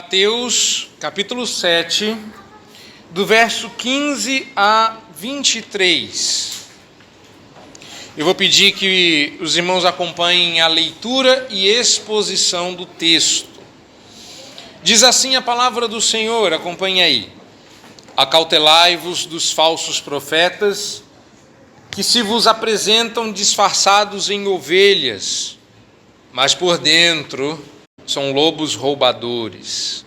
Mateus, capítulo 7, do verso 15 a 23. Eu vou pedir que os irmãos acompanhem a leitura e exposição do texto. Diz assim a palavra do Senhor, acompanhe aí. Acautelai-vos dos falsos profetas, que se vos apresentam disfarçados em ovelhas, mas por dentro são lobos roubadores.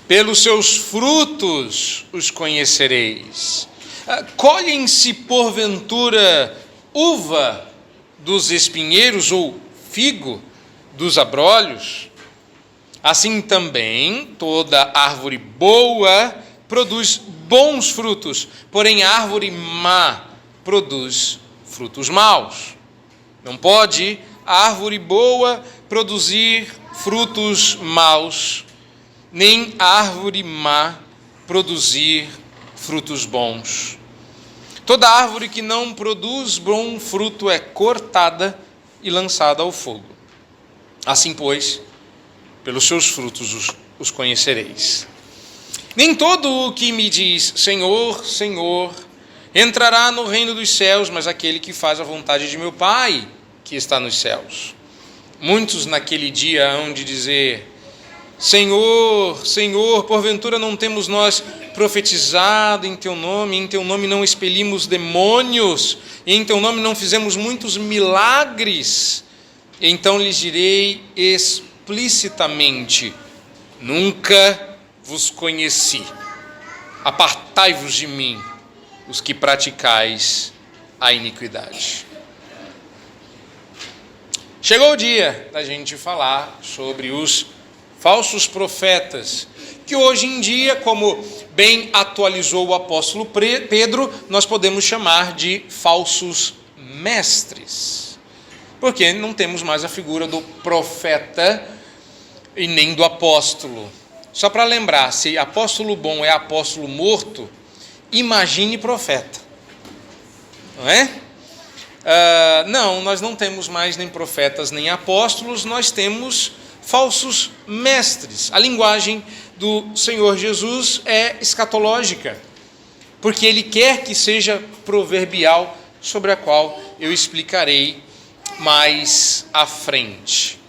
Pelos seus frutos os conhecereis. Colhem-se porventura uva dos espinheiros ou figo dos abrolhos? Assim também toda árvore boa produz bons frutos, porém a árvore má produz frutos maus. Não pode a árvore boa produzir frutos maus, nem a árvore má produzir frutos bons. Toda árvore que não produz bom fruto é cortada e lançada ao fogo. Assim, pois, pelos seus frutos os conhecereis. Nem todo o que me diz Senhor, Senhor, entrará no reino dos céus, mas aquele que faz a vontade de meu Pai, que está nos céus. Muitos naquele dia hão de dizer: Senhor, Senhor, porventura não temos nós profetizado em Teu nome não expelimos demônios, e em Teu nome não fizemos muitos milagres? Então lhes direi explicitamente: nunca vos conheci. Apartai-vos de mim, os que praticais a iniquidade. Chegou o dia da gente falar sobre os falsos profetas, que hoje em dia, como bem atualizou o apóstolo Pedro, nós podemos chamar de falsos mestres, porque não temos mais a figura do profeta e nem do apóstolo. Só para lembrar, se apóstolo bom é apóstolo morto, imagine profeta, não é? Não, nós não temos mais nem profetas nem apóstolos, nós temos falsos mestres. A linguagem do Senhor Jesus é escatológica, porque Ele quer que seja proverbial, sobre a qual eu explicarei mais à frente.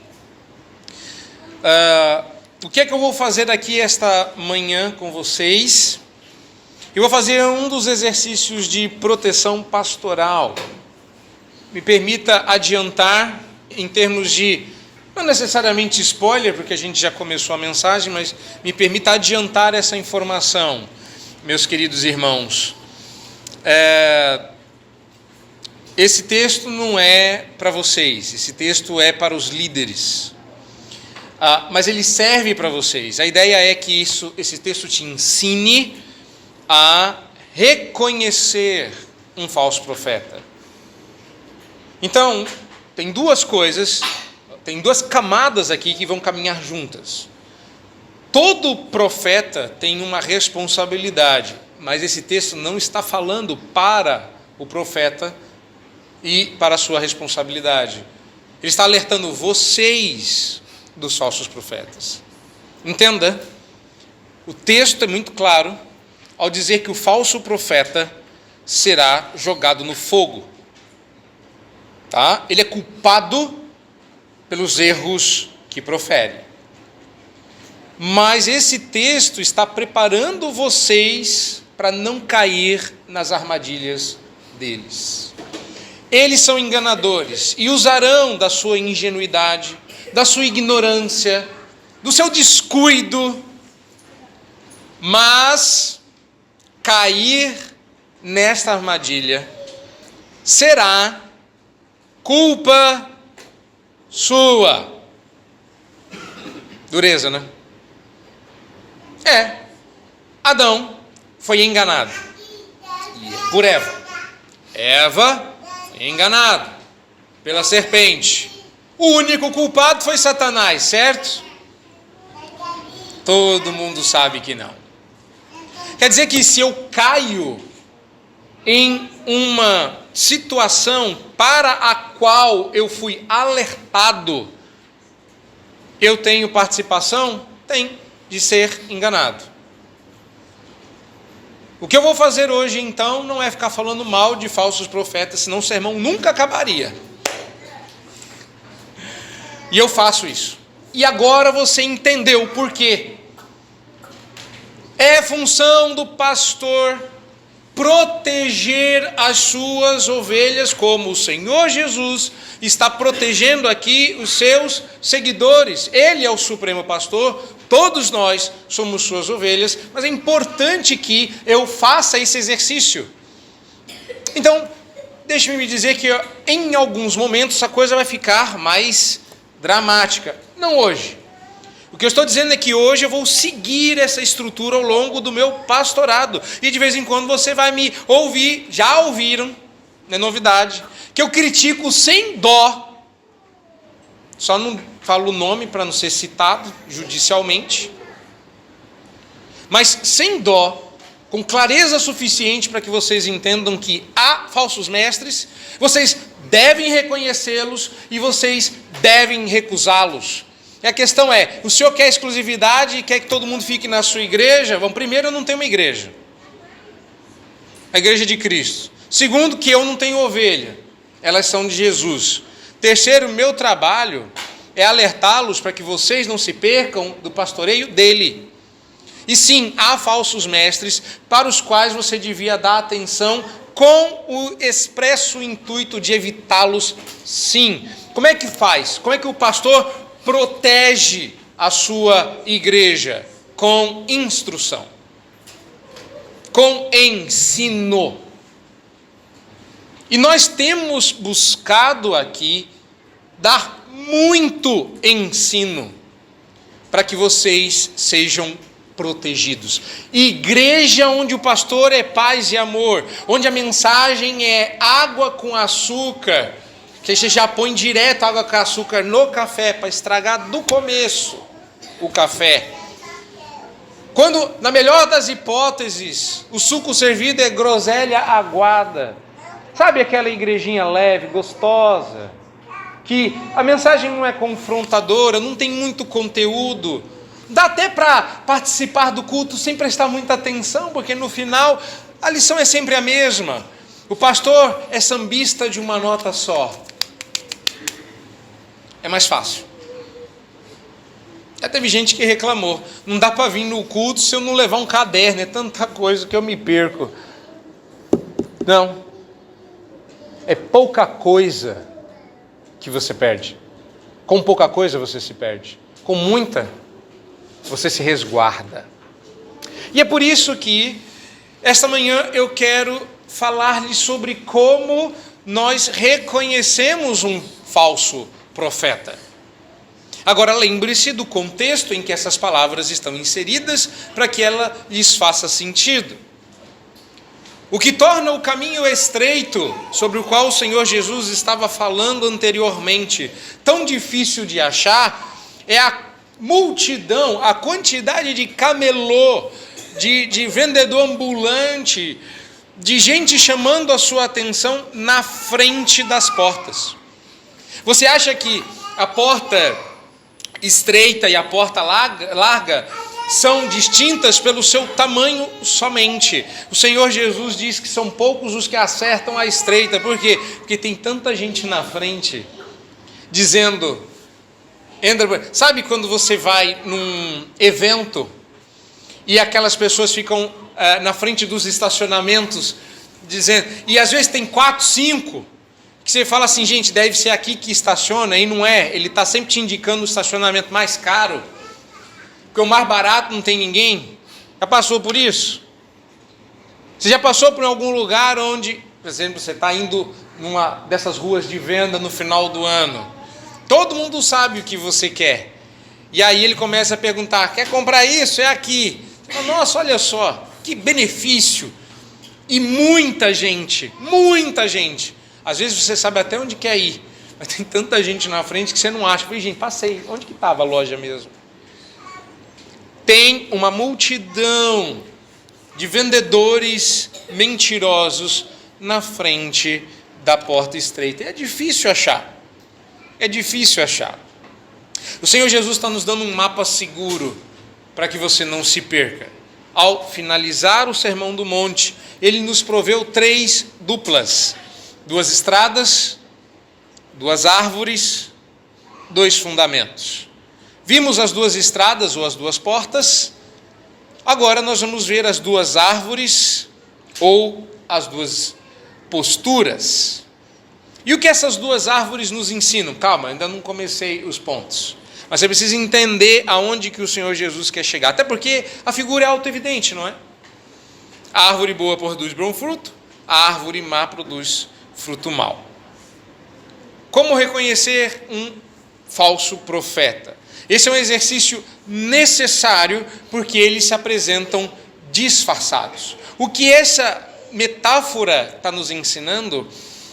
O que é que eu vou fazer aqui esta manhã com vocês? Eu vou fazer um dos exercícios de proteção pastoral. Me permita adiantar, em termos de, não necessariamente spoiler, porque a gente já começou a mensagem, mas me permita adiantar essa informação, meus queridos irmãos. Esse texto não é para vocês, esse texto é para os líderes, mas ele serve para vocês. A ideia é que esse texto te ensine a reconhecer um falso profeta. Então, tem duas coisas, tem duas camadas aqui que vão caminhar juntas. Todo profeta tem uma responsabilidade, mas esse texto não está falando para o profeta e para a sua responsabilidade. Ele está alertando vocês dos falsos profetas. Entenda, o texto é muito claro ao dizer que o falso profeta será jogado no fogo. Tá? Ele é culpado pelos erros que profere. Mas esse texto está preparando vocês para não cair nas armadilhas deles. Eles são enganadores e usarão da sua ingenuidade, da sua ignorância, do seu descuido, mas cair nesta armadilha será culpa sua. Dureza, né? Adão foi enganado por Eva. Eva foi enganada pela serpente. O único culpado foi Satanás, certo? Todo mundo sabe que não. Quer dizer que se eu caio em uma situação para a qual eu fui alertado, eu tenho participação? Tem. de ser enganado. O que eu vou fazer hoje, então, não é ficar falando mal de falsos profetas, senão o sermão nunca acabaria. E eu faço isso. E agora você entendeu o porquê. É função do pastor proteger as suas ovelhas, como o Senhor Jesus está protegendo aqui os seus seguidores. Ele é o supremo pastor, todos nós somos suas ovelhas, mas é importante que eu faça esse exercício. Então, deixe-me me dizer que em alguns momentos a coisa vai ficar mais dramática. Não hoje. O que eu estou dizendo é que hoje eu vou seguir essa estrutura ao longo do meu pastorado. E de vez em quando você vai me ouvir, já ouviram, não é novidade, que eu critico sem dó. Só não falo o nome para não ser citado judicialmente. Mas sem dó, com clareza suficiente para que vocês entendam que há falsos mestres, vocês devem reconhecê-los e vocês devem recusá-los. E a questão é, o senhor quer exclusividade e quer que todo mundo fique na sua igreja? Bom, primeiro, eu não tenho uma igreja. A igreja de Cristo. Segundo, que eu não tenho ovelha. Elas são de Jesus. Terceiro, meu trabalho é alertá-los para que vocês não se percam do pastoreio dele. E sim, há falsos mestres para os quais você devia dar atenção com o expresso intuito de evitá-los, sim. Como é que faz? Como é que o pastor protege a sua igreja? Com instrução, com ensino. E nós temos buscado aqui dar muito ensino para que vocês sejam protegidos. Igreja onde o pastor é paz e amor, onde a mensagem é água com açúcar, que você já põe direto água com açúcar no café para estragar do começo o café. Quando, na melhor das hipóteses, o suco servido é groselha aguada. Sabe aquela igrejinha leve, gostosa, que a mensagem não é confrontadora, não tem muito conteúdo, dá até para participar do culto sem prestar muita atenção, porque no final a lição é sempre a mesma. O pastor é sambista de uma nota só. É mais fácil. Já teve gente que reclamou, não dá para vir no culto se eu não levar um caderno, é tanta coisa que eu me perco. Não. É pouca coisa que você perde. Com pouca coisa você se perde. Com muita, você se resguarda. E é por isso que, esta manhã, eu quero falar-lhes sobre como nós reconhecemos um falso profeta. Agora, lembre-se do contexto em que essas palavras estão inseridas, para que ela lhes faça sentido. O que torna o caminho estreito, sobre o qual o Senhor Jesus estava falando anteriormente, tão difícil de achar, é a multidão, a quantidade de camelô, de vendedor ambulante, de gente chamando a sua atenção na frente das portas. Você acha que a porta estreita e a porta larga são distintas pelo seu tamanho somente? O Senhor Jesus diz que são poucos os que acertam a estreita. Por quê? Porque tem tanta gente na frente dizendo... Sabe quando você vai num evento e aquelas pessoas ficam na frente dos estacionamentos dizendo, e às vezes tem 4, 5, que você fala assim, gente, deve ser aqui que estaciona, e não é, ele está sempre te indicando o estacionamento mais caro, porque o mais barato não tem ninguém. Já passou por isso? Você já passou por algum lugar onde, por exemplo, você está indo numa dessas ruas de venda no final do ano, todo mundo sabe o que você quer, e aí ele começa a perguntar, quer comprar isso? É aqui. Nossa, olha só, que benefício. E muita gente, às vezes você sabe até onde quer ir, mas tem tanta gente na frente que você não acha. Falei, gente, passei, onde que estava a loja mesmo? Tem uma multidão de vendedores mentirosos na frente da porta estreita. É difícil achar. O Senhor Jesus está nos dando um mapa seguro para que você não se perca. Ao finalizar o Sermão do Monte, ele nos proveu 3 duplas: 2 estradas, 2 árvores, 2 fundamentos. Vimos as 2 estradas ou as 2 portas, agora nós vamos ver as 2 árvores ou as 2 posturas. E o que essas 2 árvores nos ensinam? Calma, ainda não comecei os pontos. Mas você precisa entender aonde que o Senhor Jesus quer chegar. Até porque a figura é auto-evidente, não é? A árvore boa produz bom fruto, a árvore má produz fruto mau. Como reconhecer um falso profeta? Esse é um exercício necessário porque eles se apresentam disfarçados. O que essa metáfora está nos ensinando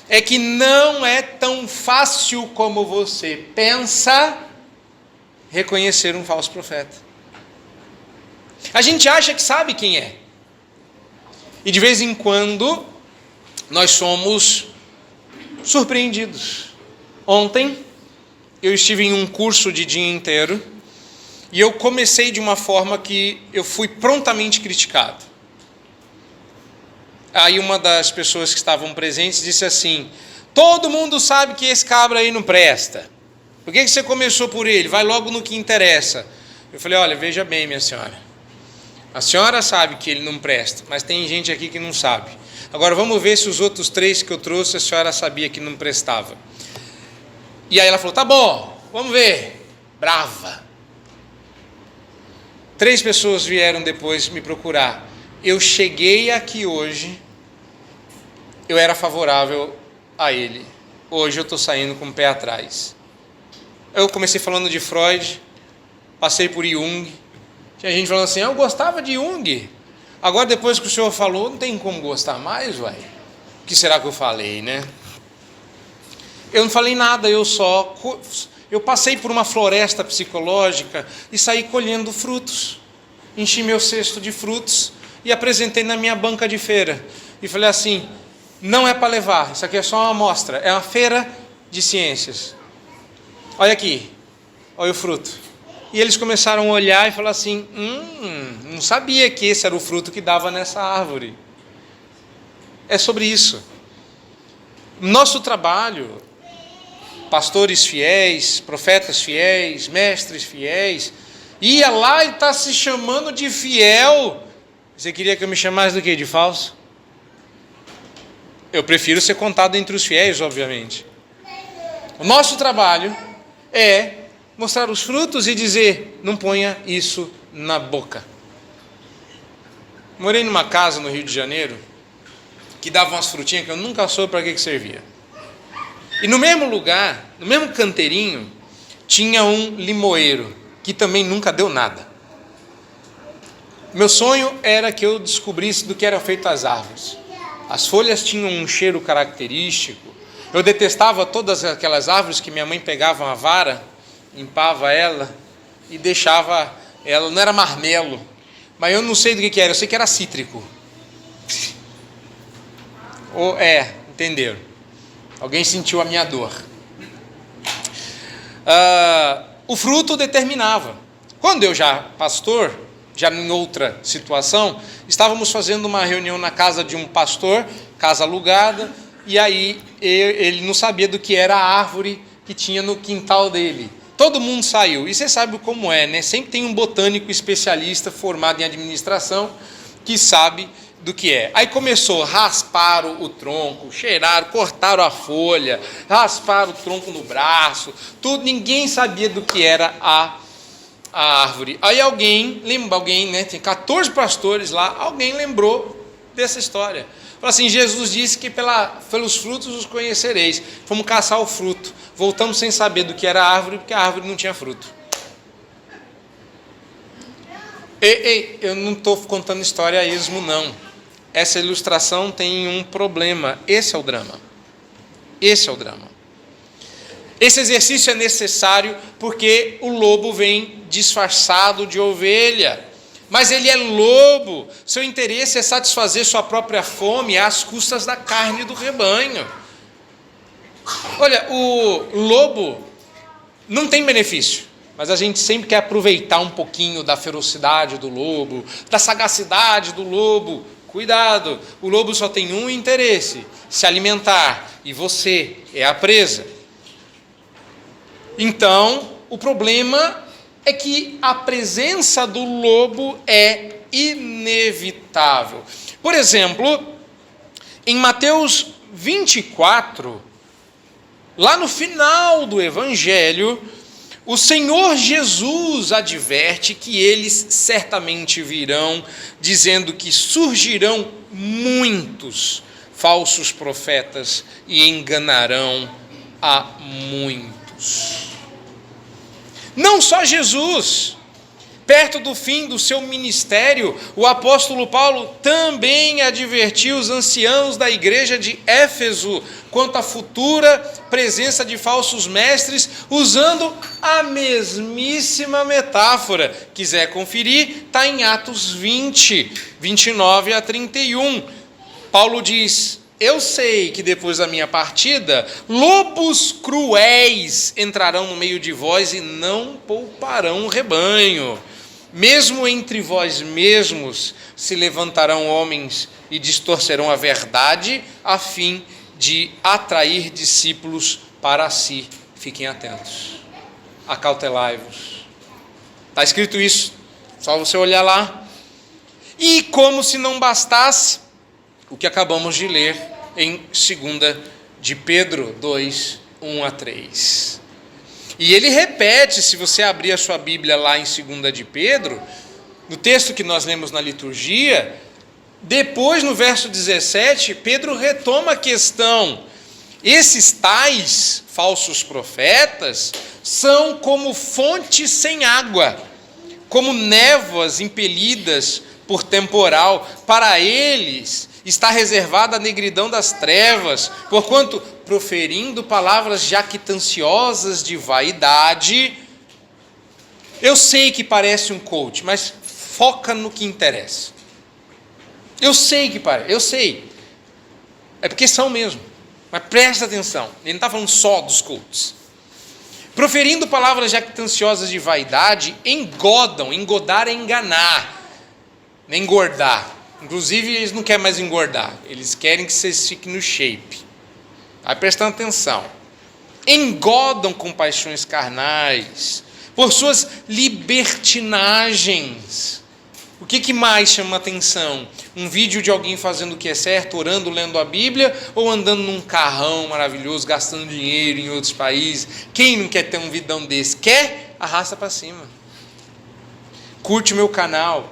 é que não é tão fácil como você pensa reconhecer um falso profeta. A gente acha que sabe quem é. E de vez em quando nós somos surpreendidos. Ontem eu estive em um curso de dia inteiro e eu comecei de uma forma que eu fui prontamente criticado. Aí uma das pessoas que estavam presentes disse assim: todo mundo sabe que esse cabra aí não presta. Por que você começou por ele? Vai logo no que interessa. Eu falei: olha, veja bem, minha senhora. A senhora sabe que ele não presta, mas tem gente aqui que não sabe. Agora vamos ver se os outros 3 que eu trouxe a senhora sabia que não prestava. E aí ela falou: tá bom, vamos ver. Brava. 3 pessoas vieram depois me procurar. Eu cheguei aqui hoje, eu era favorável a ele. Hoje eu estou saindo com o pé atrás. Eu comecei falando de Freud, passei por Jung. Tinha gente falando assim: eu gostava de Jung. Agora, depois que o senhor falou, não tem como gostar mais, uai. O que será que eu falei, né? Eu não falei nada, eu passei por uma floresta psicológica e saí colhendo frutos. Enchi meu cesto de frutos e apresentei na minha banca de feira. E falei assim: não é para levar, isso aqui é só uma amostra, é uma feira de ciências. Olha aqui, olha o fruto. E eles começaram a olhar e falar assim: não sabia que esse era o fruto que dava nessa árvore. É sobre isso. Nosso trabalho, pastores fiéis, profetas fiéis, mestres fiéis, ia lá e está se chamando de fiel. Você queria que eu me chamasse do quê? De falso? Eu prefiro ser contado entre os fiéis, obviamente. O nosso trabalho é mostrar os frutos e dizer: não ponha isso na boca. Morei numa casa no Rio de Janeiro que dava umas frutinhas que eu nunca soube para que servia. E no mesmo lugar, no mesmo canteirinho, tinha um limoeiro que também nunca deu nada. Meu sonho era que eu descobrisse do que eram feitas as árvores. As folhas tinham um cheiro característico. Eu detestava todas aquelas árvores que minha mãe pegava uma vara, limpava ela e deixava ela, não era marmelo, mas eu não sei do que era, eu sei que era cítrico. Entenderam? Alguém sentiu a minha dor. O fruto determinava. Quando eu já pastor, já em outra situação, estávamos fazendo uma reunião na casa de um pastor, casa alugada, e aí ele não sabia do que era a árvore que tinha no quintal dele. Todo mundo saiu, e você sabe como é, né? Sempre tem um botânico especialista formado em administração que sabe do que é. Aí começou, rasparam o tronco, cheiraram, cortaram a folha, rasparam o tronco no braço, tudo, ninguém sabia do que era a árvore. Aí alguém, né? Tem 14 pastores lá, alguém lembrou dessa história. Falou assim: Jesus disse que pelos frutos os conhecereis. Fomos caçar o fruto. Voltamos sem saber do que era a árvore, porque a árvore não tinha fruto. Eu não estou contando história a esmo, não. Essa ilustração tem um problema. Esse é o drama. Esse é o drama. Esse exercício é necessário porque o lobo vem disfarçado de ovelha. Mas ele é lobo. Seu interesse é satisfazer sua própria fome às custas da carne do rebanho. Olha, o lobo não tem benefício. Mas a gente sempre quer aproveitar um pouquinho da ferocidade do lobo, da sagacidade do lobo. Cuidado, o lobo só tem um interesse: se alimentar, e você é a presa. Então, o problema é que a presença do lobo é inevitável. Por exemplo, em Mateus 24, lá no final do Evangelho, o Senhor Jesus adverte que eles certamente virão, dizendo que surgirão muitos falsos profetas e enganarão a muitos. Não só Jesus. Perto do fim do seu ministério, o apóstolo Paulo também advertiu os anciãos da igreja de Éfeso quanto à futura presença de falsos mestres, usando a mesmíssima metáfora. Quiser conferir, está em Atos 20, 29 a 31. Paulo diz: eu sei que depois da minha partida, lobos cruéis entrarão no meio de vós e não pouparão o rebanho. Mesmo entre vós mesmos se levantarão homens e distorcerão a verdade, a fim de atrair discípulos para si. Fiquem atentos. Acautelai-vos. Está escrito isso, só você olhar lá. E como se não bastasse, o que acabamos de ler em 2 de Pedro 2, 1 a 3. E ele repete, se você abrir a sua Bíblia lá em 2 de Pedro, no texto que nós lemos na liturgia, depois no verso 17, Pedro retoma a questão. Esses tais falsos profetas são como fontes sem água, como névoas impelidas por temporal. Para eles está reservada a negridão das trevas, porquanto, proferindo palavras jactanciosas de vaidade. Eu sei que parece um coach, mas foca no que interessa. Eu sei que parece, eu sei. É porque são mesmo. Mas presta atenção, ele não está falando só dos coaches. Proferindo palavras jactanciosas de vaidade, engodar é enganar, engordar. Inclusive, eles não querem mais engordar, eles querem que vocês fiquem no shape. Aí prestando atenção. Engodam com paixões carnais, por suas libertinagens. O que mais chama atenção? Um vídeo de alguém fazendo o que é certo, orando, lendo a Bíblia, ou andando num carrão maravilhoso, gastando dinheiro em outros países? Quem não quer ter um vidão desse? Quer? Arrasta para cima. Curte o meu canal.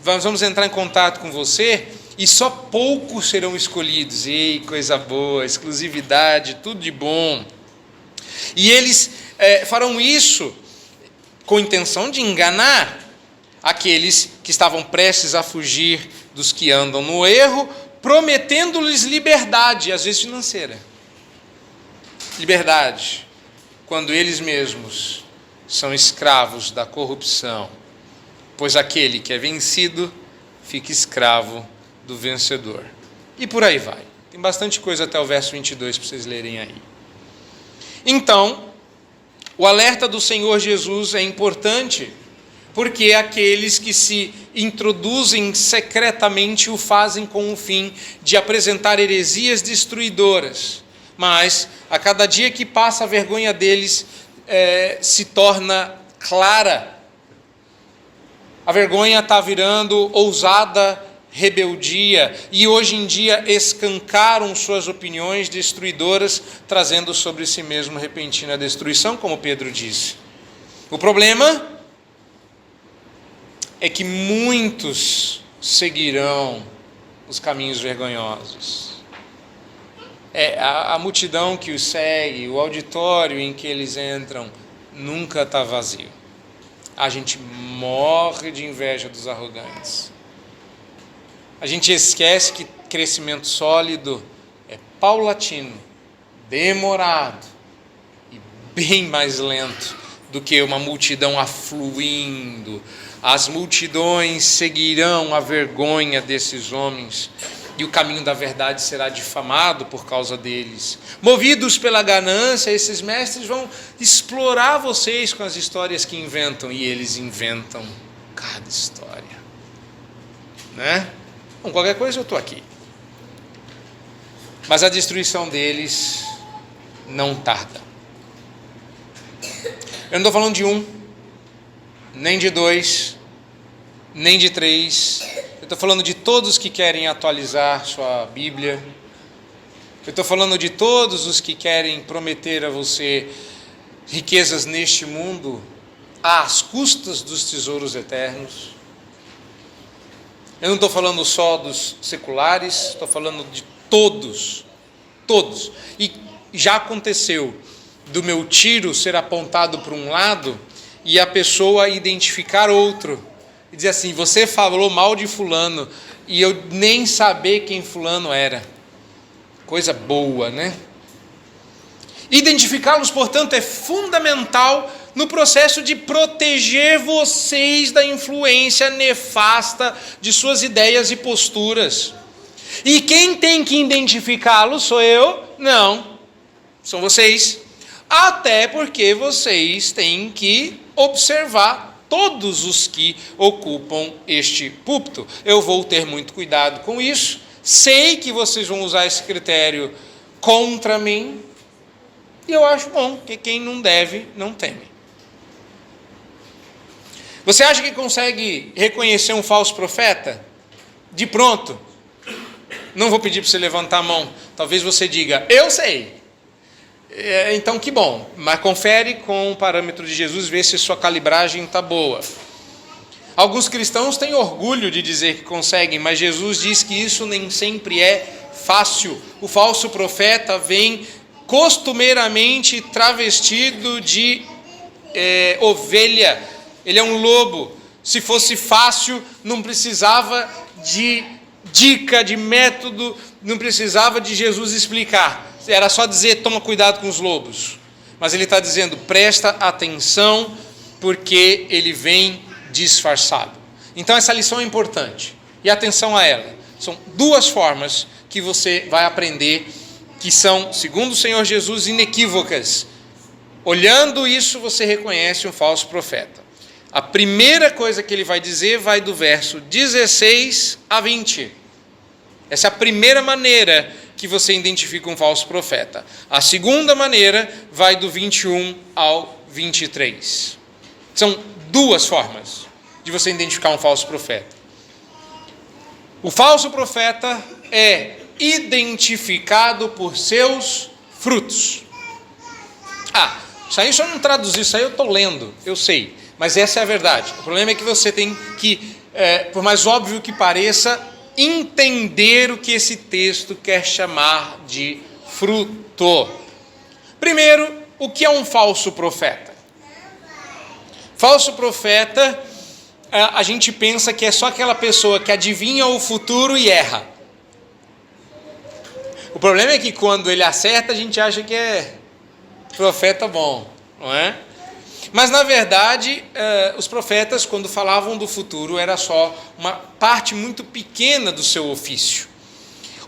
Nós vamos entrar em contato com você e só poucos serão escolhidos. Ei, coisa boa, exclusividade, tudo de bom. E eles farão isso com intenção de enganar aqueles que estavam prestes a fugir dos que andam no erro, prometendo-lhes liberdade, às vezes financeira. Liberdade, quando eles mesmos são escravos da corrupção. Pois aquele que é vencido fica escravo do vencedor. E por aí vai. Tem bastante coisa até o verso 22 para vocês lerem aí. Então, o alerta do Senhor Jesus é importante, porque aqueles que se introduzem secretamente o fazem com o fim de apresentar heresias destruidoras. Mas, a cada dia que passa, a vergonha deles se torna clara. A vergonha está virando ousada rebeldia, e hoje em dia escancaram suas opiniões destruidoras, trazendo sobre si mesmo repentina destruição, como Pedro disse. O problema é que muitos seguirão os caminhos vergonhosos. A multidão que os segue, o auditório em que eles entram, nunca está vazio. A gente morre de inveja dos arrogantes. A gente esquece que crescimento sólido é paulatino, demorado e bem mais lento do que uma multidão afluindo. As multidões seguirão a vergonha desses homens e o caminho da verdade será difamado por causa deles. Movidos pela ganância, esses mestres vão explorar vocês com as histórias que inventam, e eles inventam cada história, né? Bom, qualquer coisa eu estou aqui. Mas a destruição deles não tarda. Eu não estou falando de um, nem de dois, nem de três. Eu estou falando de todos que querem atualizar sua Bíblia. Eu estou falando de todos os que querem prometer a você riquezas neste mundo às custas dos tesouros eternos. Eu não estou falando só dos seculares, estou falando de todos. Todos. E já aconteceu do meu tiro ser apontado para um lado e a pessoa identificar outro. E dizer assim, você falou mal de fulano, e eu nem saber quem fulano era. Coisa boa, né? Identificá-los, portanto, é fundamental no processo de proteger vocês da influência nefasta de suas ideias e posturas. E quem tem que identificá-los sou eu? Não, são vocês. Até porque vocês têm que observar todos os que ocupam este púlpito. Eu vou ter muito cuidado com isso. Sei que vocês vão usar esse critério contra mim. E eu acho bom, que quem não deve, não teme. Você acha que consegue reconhecer um falso profeta? De pronto. Não vou pedir para você levantar a mão. Talvez você diga, eu sei. Então que bom, mas confere com o parâmetro de Jesus, vê se sua calibragem está boa. Alguns cristãos têm orgulho de dizer que conseguem, mas Jesus diz que isso nem sempre é fácil. O falso profeta vem costumeiramente travestido de ovelha, ele é um lobo. Se fosse fácil, não precisava de dica, de método, não precisava de Jesus explicar. Era só dizer, toma cuidado com os lobos. Mas ele está dizendo, presta atenção, porque ele vem disfarçado. Então essa lição é importante. E atenção a ela. São duas formas que você vai aprender, que são, segundo o Senhor Jesus, inequívocas. Olhando isso, você reconhece um falso profeta. A primeira coisa que ele vai dizer vai do verso 16 a 20. Essa é a primeira maneira que você identifica um falso profeta. A segunda maneira vai do 21 ao 23. São duas formas de você identificar um falso profeta. O falso profeta é identificado por seus frutos. Isso aí só não traduzi, isso aí eu estou lendo, eu sei. Mas essa é a verdade. O problema é que você tem que, por mais óbvio que pareça, entender o que esse texto quer chamar de fruto. Primeiro, o que é um falso profeta? Falso profeta, a gente pensa que é só aquela pessoa que adivinha o futuro e erra. O problema é que quando ele acerta, a gente acha que é profeta bom, não é? Mas, na verdade, os profetas, quando falavam do futuro, era só uma parte muito pequena do seu ofício.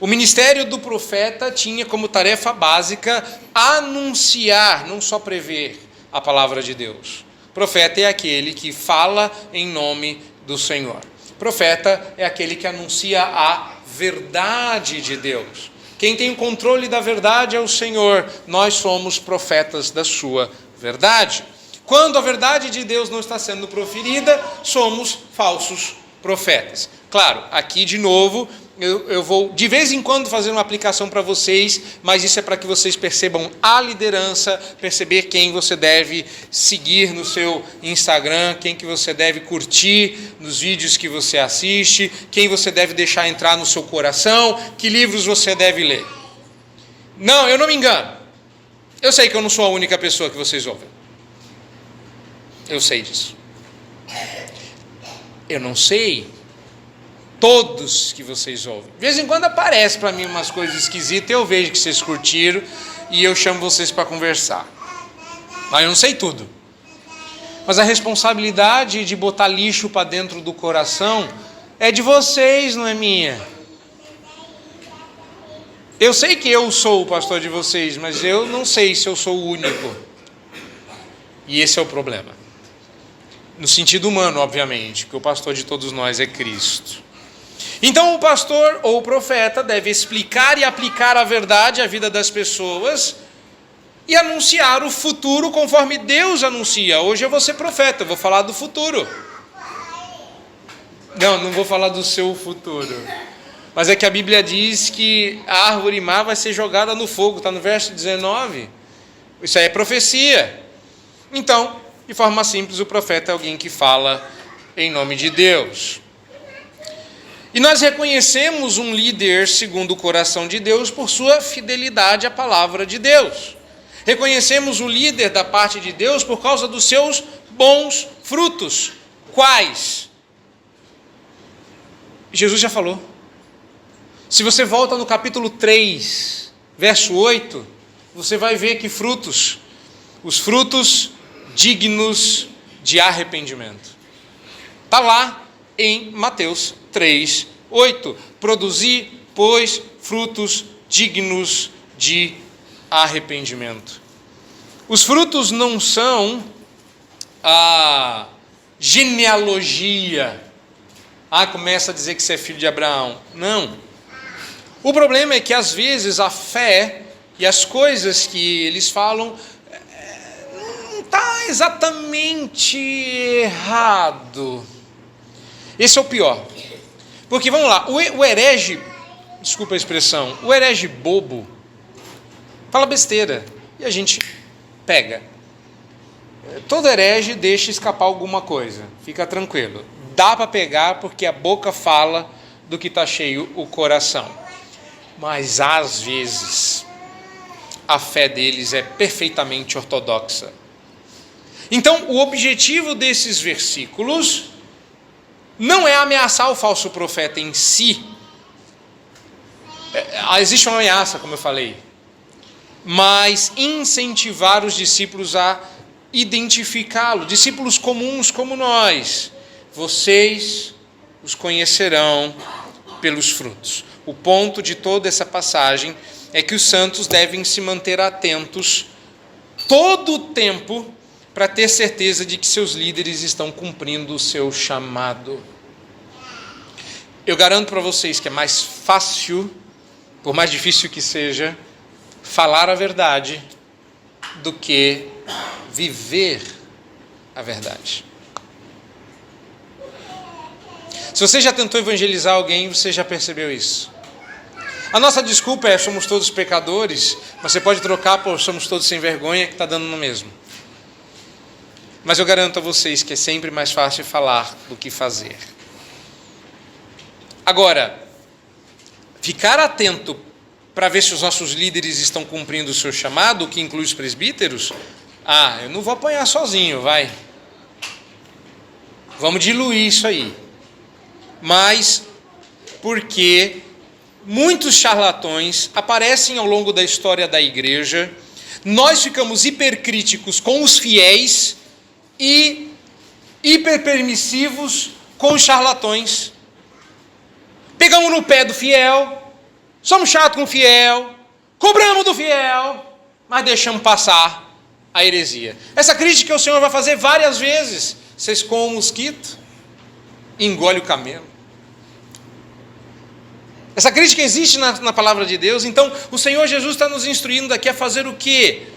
O ministério do profeta tinha como tarefa básica anunciar, não só prever a palavra de Deus. O profeta é aquele que fala em nome do Senhor. O profeta é aquele que anuncia a verdade de Deus. Quem tem o controle da verdade é o Senhor. Nós somos profetas da sua verdade. Quando a verdade de Deus não está sendo proferida, somos falsos profetas. Claro, aqui de novo, eu vou de vez em quando fazer uma aplicação para vocês, mas isso é para que vocês percebam a liderança, perceber quem você deve seguir no seu Instagram, quem que você deve curtir nos vídeos que você assiste, quem você deve deixar entrar no seu coração, que livros você deve ler. Não, eu não me engano. Eu sei que eu não sou a única pessoa que vocês ouvem. Eu sei disso. Eu não sei todos que vocês ouvem. De vez em quando aparece para mim umas coisas esquisitas, eu vejo que vocês curtiram e eu chamo vocês para conversar. Mas eu não sei tudo. Mas a responsabilidade de botar lixo para dentro do coração é de vocês, não é minha. Eu sei que eu sou o pastor de vocês, mas eu não sei se eu sou o único. E esse é o problema. No sentido humano, obviamente, que o pastor de todos nós é Cristo. Então o pastor ou o profeta deve explicar e aplicar a verdade à vida das pessoas e anunciar o futuro conforme Deus anuncia. Hoje eu vou ser profeta, eu vou falar do futuro. Não vou falar do seu futuro. Mas é que a Bíblia diz que a árvore má vai ser jogada no fogo, está no verso 19. Isso aí é profecia. Então, de forma simples, o profeta é alguém que fala em nome de Deus. E nós reconhecemos um líder segundo o coração de Deus por sua fidelidade à palavra de Deus. Reconhecemos o líder da parte de Deus por causa dos seus bons frutos. Quais? Jesus já falou. Se você volta no capítulo 3, verso 8, você vai ver que frutos, os frutos dignos de arrependimento. Está lá em Mateus 3, 8. Produzi, pois, frutos dignos de arrependimento. Os frutos não são a genealogia. Começa a dizer que você é filho de Abraão. Não. O problema é que às vezes a fé e as coisas que eles falam não está exatamente errado. Esse é o pior. Porque, vamos lá, o herege, desculpa a expressão, o herege bobo, fala besteira e a gente pega. Todo herege deixa escapar alguma coisa, fica tranquilo. Dá para pegar porque a boca fala do que está cheio o coração. Mas às vezes a fé deles é perfeitamente ortodoxa. Então o objetivo desses versículos não é ameaçar o falso profeta em si. Existe uma ameaça, como eu falei, mas incentivar os discípulos a identificá-lo, discípulos comuns como nós. Vocês os conhecerão pelos frutos. O ponto de toda essa passagem é que os santos devem se manter atentos todo o tempo para ter certeza de que seus líderes estão cumprindo o seu chamado. Eu garanto para vocês que é mais fácil, por mais difícil que seja, falar a verdade do que viver a verdade. Se você já tentou evangelizar alguém, você já percebeu isso. A nossa desculpa é: somos todos pecadores, mas você pode trocar por somos todos sem vergonha, que está dando no mesmo. Mas eu garanto a vocês que é sempre mais fácil falar do que fazer. Agora, ficar atento para ver se os nossos líderes estão cumprindo o seu chamado, que inclui os presbíteros, eu não vou apanhar sozinho, vai. Vamos diluir isso aí. Mas porque muitos charlatões aparecem ao longo da história da igreja, nós ficamos hipercríticos com os fiéis e hiperpermissivos com os charlatões. Pegamos no pé do fiel, somos chatos com o fiel, cobramos do fiel, mas deixamos passar a heresia. Essa crítica o Senhor vai fazer várias vezes. Vocês comem o mosquito, engole o camelo. Essa crítica existe na palavra de Deus. Então o Senhor Jesus está nos instruindo aqui a fazer o quê?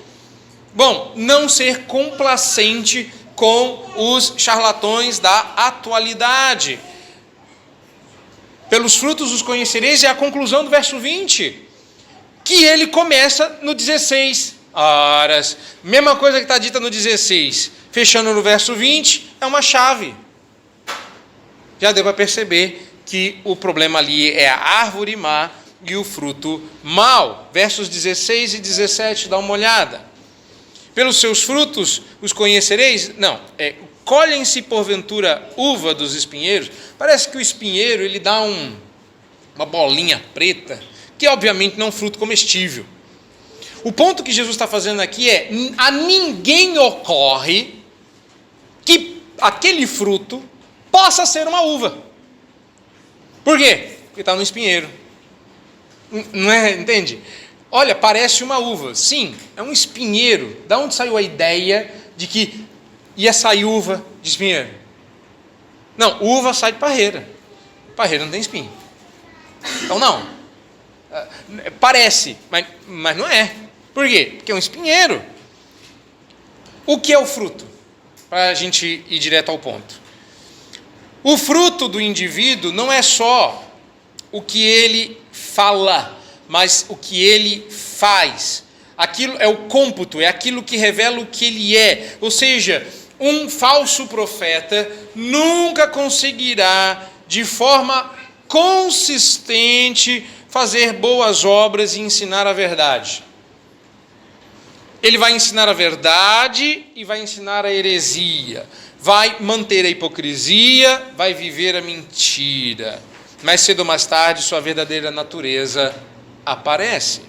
Bom, não ser complacente com os charlatões da atualidade. Pelos frutos os conhecereis, é a conclusão do verso 20, que ele começa no 16. Horas, mesma coisa que está dita no 16, fechando no verso 20, é uma chave. Já deu para perceber que o problema ali é a árvore má e o fruto mau. Versos 16 e 17, dá uma olhada. Pelos seus frutos os conhecereis? Não, colhem-se porventura uva dos espinheiros. Parece que o espinheiro ele dá uma bolinha preta, que obviamente não é um fruto comestível. O ponto que Jesus está fazendo aqui é: a ninguém ocorre que aquele fruto possa ser uma uva. Por quê? Porque está no espinheiro. Não é? Entende? Olha, parece uma uva. Sim, é um espinheiro. Da onde saiu a ideia de que ia sair uva de espinheiro? Não, uva sai de parreira. Parreira não tem espinho. Então não. Parece, mas não é. Por quê? Porque é um espinheiro. O que é o fruto? Para a gente ir direto ao ponto. O fruto do indivíduo não é só o que ele fala, mas o que ele faz. Aquilo é o cômputo, é aquilo que revela o que ele é. Ou seja, um falso profeta nunca conseguirá, de forma consistente, fazer boas obras e ensinar a verdade. Ele vai ensinar a verdade e vai ensinar a heresia. Vai manter a hipocrisia, vai viver a mentira. Mais cedo ou mais tarde, sua verdadeira natureza aparece.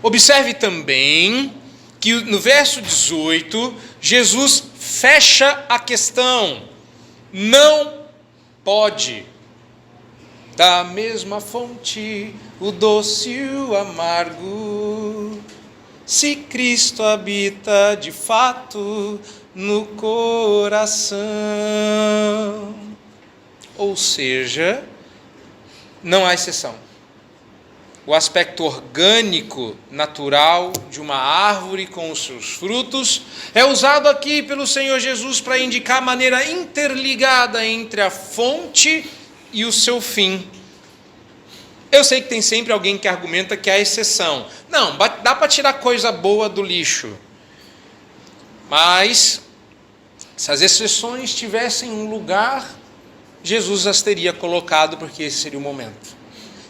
Observe também que no verso 18, Jesus fecha a questão. Não pode. Da mesma fonte, o doce e o amargo, se Cristo habita de fato no coração. Ou seja, não há exceção. O aspecto orgânico, natural de uma árvore com os seus frutos é usado aqui pelo Senhor Jesus para indicar a maneira interligada entre a fonte e o seu fim. Eu sei que tem sempre alguém que argumenta que há exceção. Não, dá para tirar coisa boa do lixo. Mas, se as exceções tivessem um lugar, Jesus as teria colocado, porque esse seria o momento.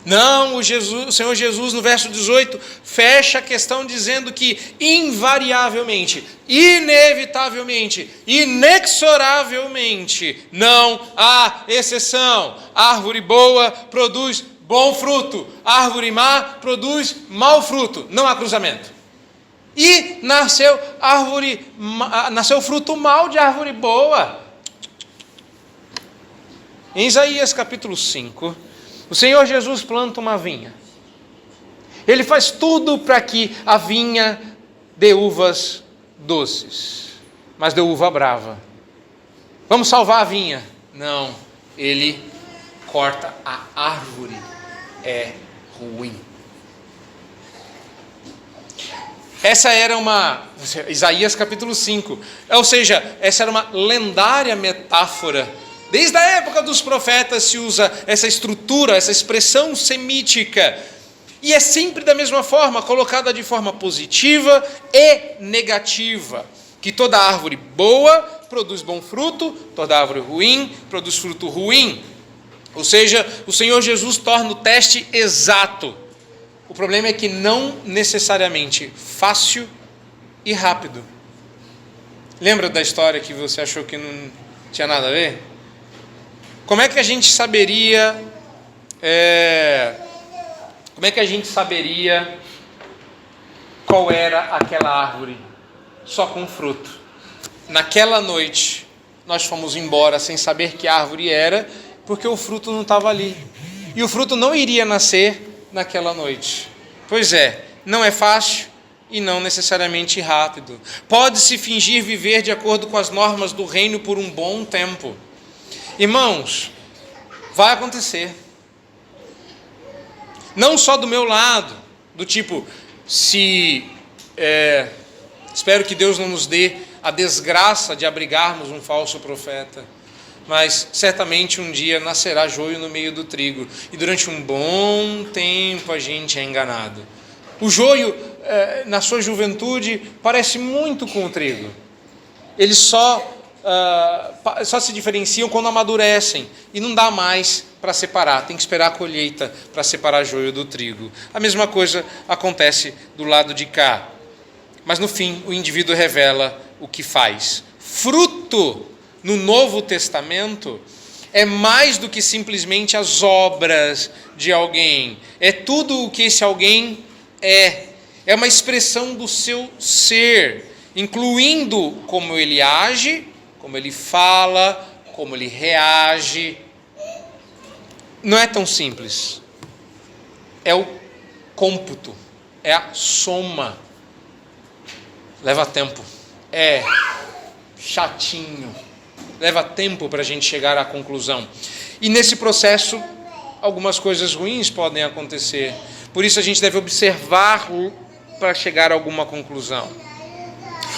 Não, o Senhor Jesus, no verso 18, fecha a questão dizendo que invariavelmente, inevitavelmente, inexoravelmente, não há exceção. Árvore boa produz bom fruto, árvore má produz mau fruto, não há cruzamento. E nasceu fruto mau de árvore boa. Em Isaías capítulo 5, o Senhor Jesus planta uma vinha. Ele faz tudo para que a vinha dê uvas doces, mas deu uva brava. Vamos salvar a vinha? Não, ele corta a árvore. É ruim. Essa era Isaías capítulo 5, ou seja, essa era uma lendária metáfora. Desde a época dos profetas se usa essa estrutura, essa expressão semítica, e é sempre da mesma forma, colocada de forma positiva e negativa, que toda árvore boa produz bom fruto, toda árvore ruim produz fruto ruim. Ou seja, o Senhor Jesus torna o teste exato. O problema é que não necessariamente fácil e rápido. Lembra da história que você achou que não tinha nada a ver? Como é que a gente saberia qual era aquela árvore? Só com fruto. Naquela noite, nós fomos embora sem saber que árvore era, porque o fruto não estava ali. E o fruto não iria nascer naquela noite. Pois é, não é fácil e não necessariamente rápido. Pode-se fingir viver de acordo com as normas do reino por um bom tempo. Irmãos, vai acontecer. Não só do meu lado, do tipo, espero que Deus não nos dê a desgraça de abrigarmos um falso profeta, mas certamente um dia nascerá joio no meio do trigo, e durante um bom tempo a gente é enganado. O joio, na sua juventude, parece muito com o trigo. Eles só se diferenciam quando amadurecem, e não dá mais para separar, tem que esperar a colheita para separar joio do trigo. A mesma coisa acontece do lado de cá, mas no fim o indivíduo revela o que faz. Fruto no Novo Testamento é mais do que simplesmente as obras de alguém, é tudo o que esse alguém é uma expressão do seu ser, incluindo como ele age, como ele fala, como ele reage. Não é tão simples. é o cômputo, é a soma. Leva tempo, é chatinho, leva tempo para a gente chegar à conclusão. E nesse processo, algumas coisas ruins podem acontecer. Por isso a gente deve observar para chegar a alguma conclusão.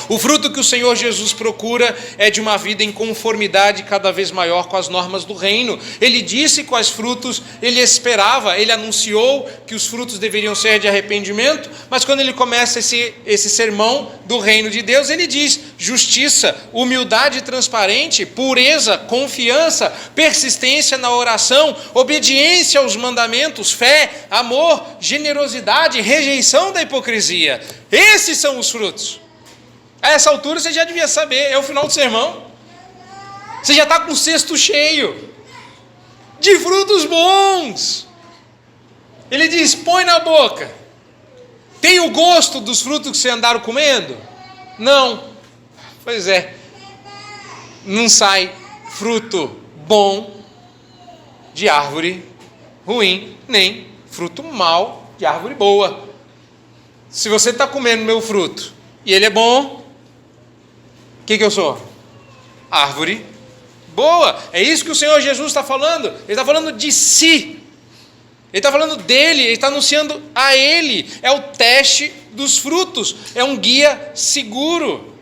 O fruto que o Senhor Jesus procura é de uma vida em conformidade cada vez maior com as normas do reino. Ele disse quais frutos ele esperava, ele anunciou que os frutos deveriam ser de arrependimento, mas quando ele começa esse sermão do reino de Deus, ele diz: justiça, humildade transparente, pureza, confiança, persistência na oração, obediência aos mandamentos, fé, amor, generosidade, rejeição da hipocrisia. Esses são os frutos. A essa altura você já devia saber, é o final do sermão. Você já está com o cesto cheio de frutos bons. Ele diz: põe na boca. Tem o gosto dos frutos que você andaram comendo? Não. Pois é. Não sai fruto bom de árvore ruim, nem fruto mau de árvore boa. Se você está comendo meu fruto e ele é bom, o que eu sou? Árvore boa. É isso que o Senhor Jesus está falando. Ele está falando de si. Ele está falando dele, ele está anunciando a ele. É o teste dos frutos. É um guia seguro.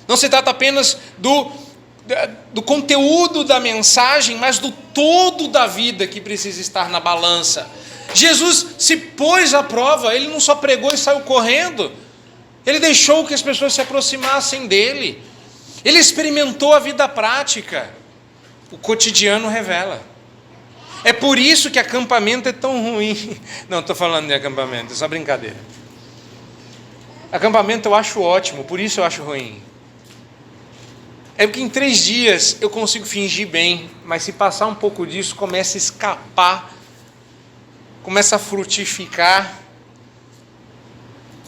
Não se trata apenas do conteúdo da mensagem, mas do todo da vida que precisa estar na balança. Jesus se pôs à prova. Ele não só pregou e saiu correndo. Ele deixou que as pessoas se aproximassem dele. Ele experimentou a vida prática. O cotidiano revela. É por isso que acampamento é tão ruim. Não, estou falando de acampamento, é só brincadeira. Acampamento eu acho ótimo, por isso eu acho ruim. É porque em 3 dias eu consigo fingir bem, mas se passar um pouco disso, começa a escapar, começa a frutificar,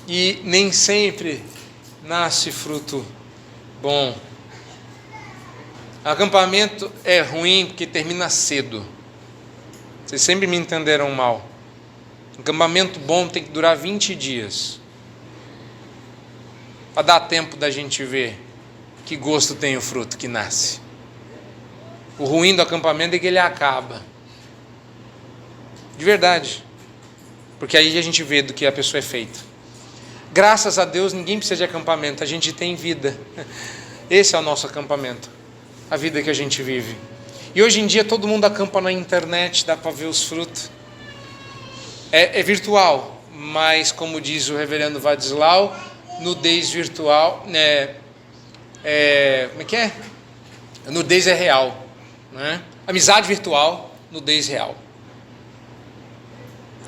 e nem sempre nasce fruto bom. Acampamento é ruim porque termina cedo. Vocês sempre me entenderam mal. Acampamento bom tem que durar 20 dias. Para dar tempo da gente ver que gosto tem o fruto que nasce. O ruim do acampamento é que ele acaba. De verdade. Porque aí a gente vê do que a pessoa é feita. Graças a Deus ninguém precisa de acampamento, a gente tem vida. Esse é o nosso acampamento, a vida que a gente vive. E hoje em dia todo mundo acampa na internet, dá para ver os frutos. É virtual, mas como diz o reverendo Vadislau, nudez virtual, como é que é? Nudez é real, né? Amizade virtual, nudez real.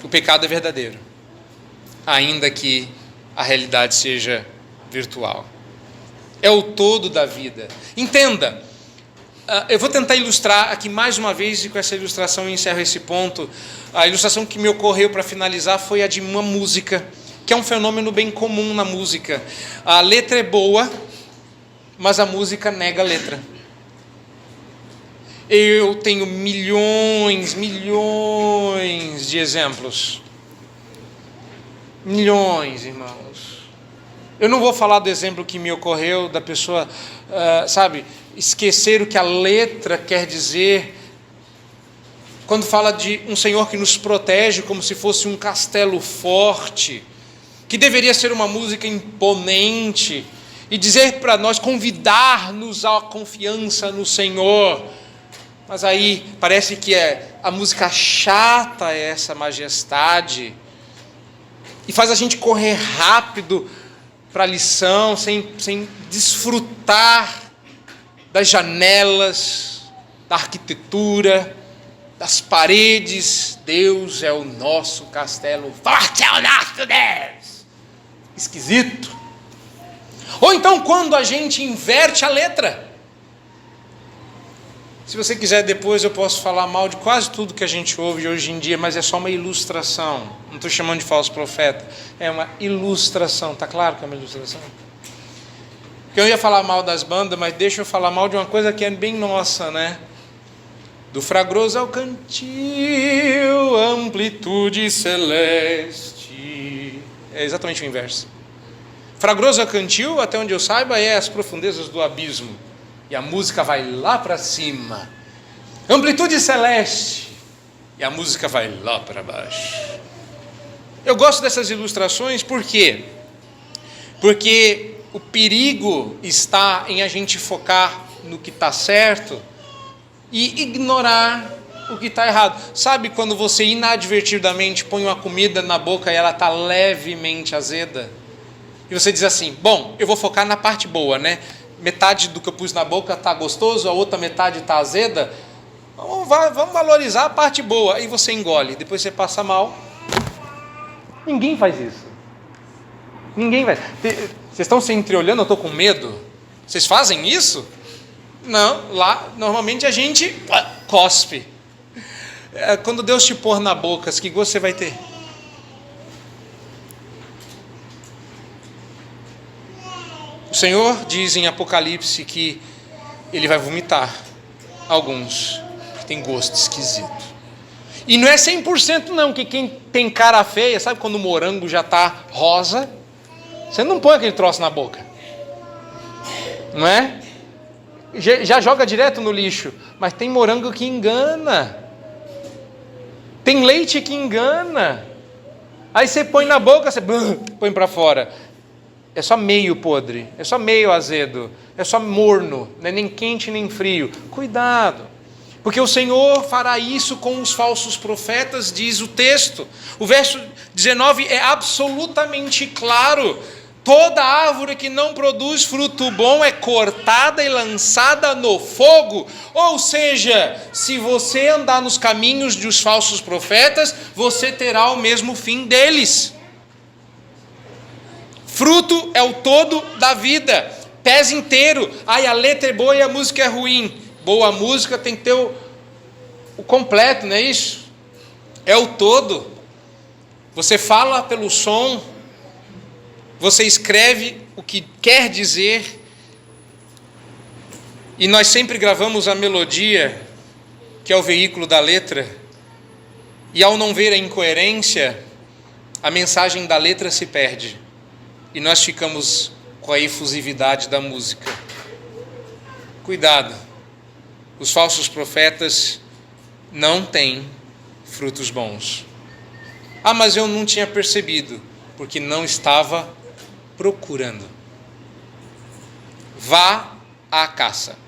O pecado é verdadeiro, ainda que a realidade seja virtual. É o todo da vida. Entenda, eu vou tentar ilustrar aqui mais uma vez, e com essa ilustração eu encerro esse ponto. A ilustração que me ocorreu para finalizar foi a de uma música, que é um fenômeno bem comum na música. A letra é boa, mas a música nega a letra. Eu tenho milhões de exemplos. Milhões, irmãos. Eu não vou falar do exemplo que me ocorreu da pessoa, esquecer o que a letra quer dizer, quando fala de um Senhor que nos protege como se fosse um castelo forte, que deveria ser uma música imponente, e dizer para nós, convidar-nos à confiança no Senhor. Mas aí parece que a música chata essa majestade, e faz a gente correr rápido para a lição, sem desfrutar das janelas, da arquitetura, das paredes. Deus é o nosso castelo, forte é o nosso Deus. Esquisito. Ou então quando a gente inverte a letra. Se você quiser depois eu posso falar mal de quase tudo que a gente ouve hoje em dia, mas é só uma ilustração. Não estou chamando de falso profeta, é uma ilustração. Está claro que é uma ilustração? Porque eu ia falar mal das bandas, mas deixa eu falar mal de uma coisa que é bem nossa, né? Do fragroso ao cantil, amplitude celeste. É exatamente o inverso. Fragroso ao cantil, até onde eu saiba, é as profundezas do abismo. E a música vai lá para cima. Amplitude celeste. E a música vai lá para baixo. Eu gosto dessas ilustrações, por quê? Porque o perigo está em a gente focar no que está certo e ignorar o que está errado. Sabe quando você inadvertidamente põe uma comida na boca e ela está levemente azeda? E você diz assim, bom, eu vou focar na parte boa, né? Metade do que eu pus na boca está gostoso, a outra metade está azeda. Vamos valorizar a parte boa. Aí você engole, depois você passa mal. Ninguém faz isso. Ninguém vai. Vocês estão se entreolhando, eu estou com medo? Vocês fazem isso? Não, lá normalmente a gente cospe. Quando Deus te pôr na boca, que gosto você vai ter? O Senhor diz em Apocalipse que Ele vai vomitar alguns que tem gosto esquisito. E não é 100% não, que quem tem cara feia, sabe quando o morango já está rosa? Você não põe aquele troço na boca. Não é? Já joga direto no lixo. Mas tem morango que engana. Tem leite que engana. Aí você põe na boca, você põe para fora. É só meio podre, é só meio azedo, é só morno, não é nem quente nem frio. Cuidado, porque o Senhor fará isso com os falsos profetas, diz o texto. O verso 19 é absolutamente claro. Toda árvore que não produz fruto bom é cortada e lançada no fogo. Ou seja, se você andar nos caminhos dos falsos profetas, você terá o mesmo fim deles. Fruto é o todo da vida, pés inteiro. Ai, a letra é boa e a música é ruim. Boa música tem que ter o completo, não é isso? É o todo. Você fala pelo som, você escreve o que quer dizer, e nós sempre gravamos a melodia, que é o veículo da letra, e ao não ver a incoerência, a mensagem da letra se perde. E nós ficamos com a efusividade da música. Cuidado, os falsos profetas não têm frutos bons. Ah, mas eu não tinha percebido, porque não estava procurando. Vá à caça,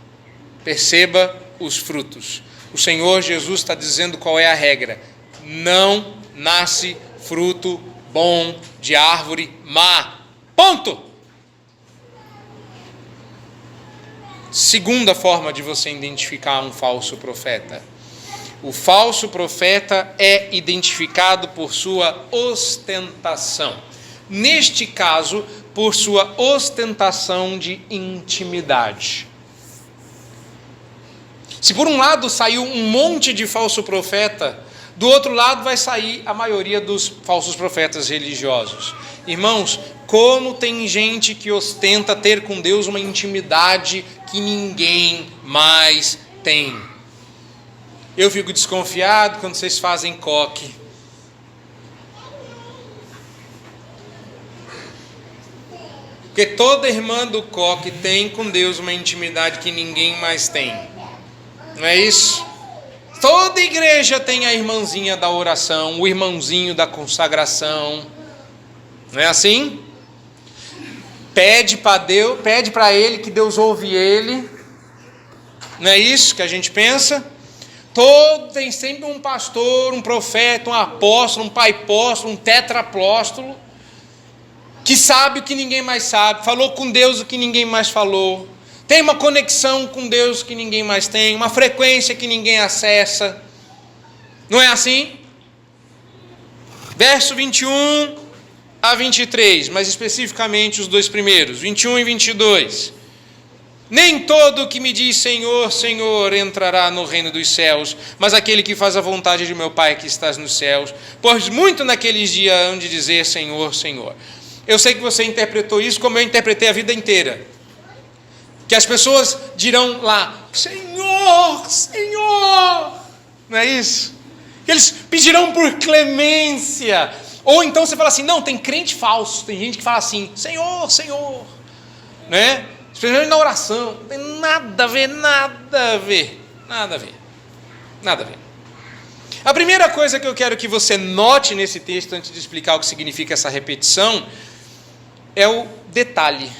perceba os frutos. O Senhor Jesus está dizendo qual é a regra: não nasce fruto bom de árvore má. Ponto! Segunda forma de você identificar um falso profeta. O falso profeta é identificado por sua ostentação. Neste caso, por sua ostentação de intimidade. Se por um lado saiu um monte de falso profeta, do outro lado vai sair a maioria dos falsos profetas religiosos. Irmãos, como tem gente que ostenta ter com Deus uma intimidade que ninguém mais tem. Eu fico desconfiado quando vocês fazem coque. Porque toda irmã do coque tem com Deus uma intimidade que ninguém mais tem. Não é isso? Toda igreja tem a irmãzinha da oração, o irmãozinho da consagração. Não é assim? Pede para Deus, pede para ele que Deus ouve ele. Não é isso que a gente pensa? Tem sempre um pastor, um profeta, um apóstolo, um pai apóstolo, um tetrapóstolo, que sabe o que ninguém mais sabe, falou com Deus o que ninguém mais falou, tem uma conexão com Deus que ninguém mais tem, uma frequência que ninguém acessa. Não é assim? Verso 21 a 23, mas especificamente os dois primeiros, 21 e 22. Nem todo o que me diz Senhor, Senhor entrará no reino dos céus, mas aquele que faz a vontade de meu Pai que estás nos céus. Pois muito naqueles dias hão de dizer Senhor, Senhor. Eu sei que você interpretou isso como eu interpretei a vida inteira. Que as pessoas dirão lá, Senhor, Senhor. Não é isso? Eles pedirão por clemência. Ou então você fala assim, não, tem crente falso. Tem gente que fala assim, Senhor, Senhor. Né? Especialmente na oração. Não tem nada a ver, nada a ver. Nada a ver. Nada a ver. A primeira coisa que eu quero que você note nesse texto, antes de explicar o que significa essa repetição, é o detalhe.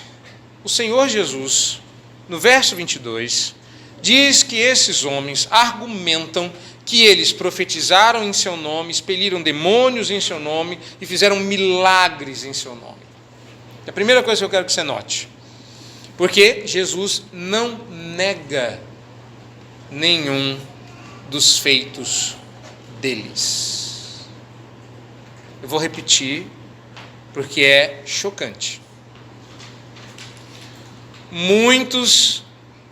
O Senhor Jesus, no verso 22, diz que esses homens argumentam que eles profetizaram em seu nome, expeliram demônios em seu nome e fizeram milagres em seu nome. É a primeira coisa que eu quero que você note. Porque Jesus não nega nenhum dos feitos deles. Eu vou repetir, porque é chocante. Muitos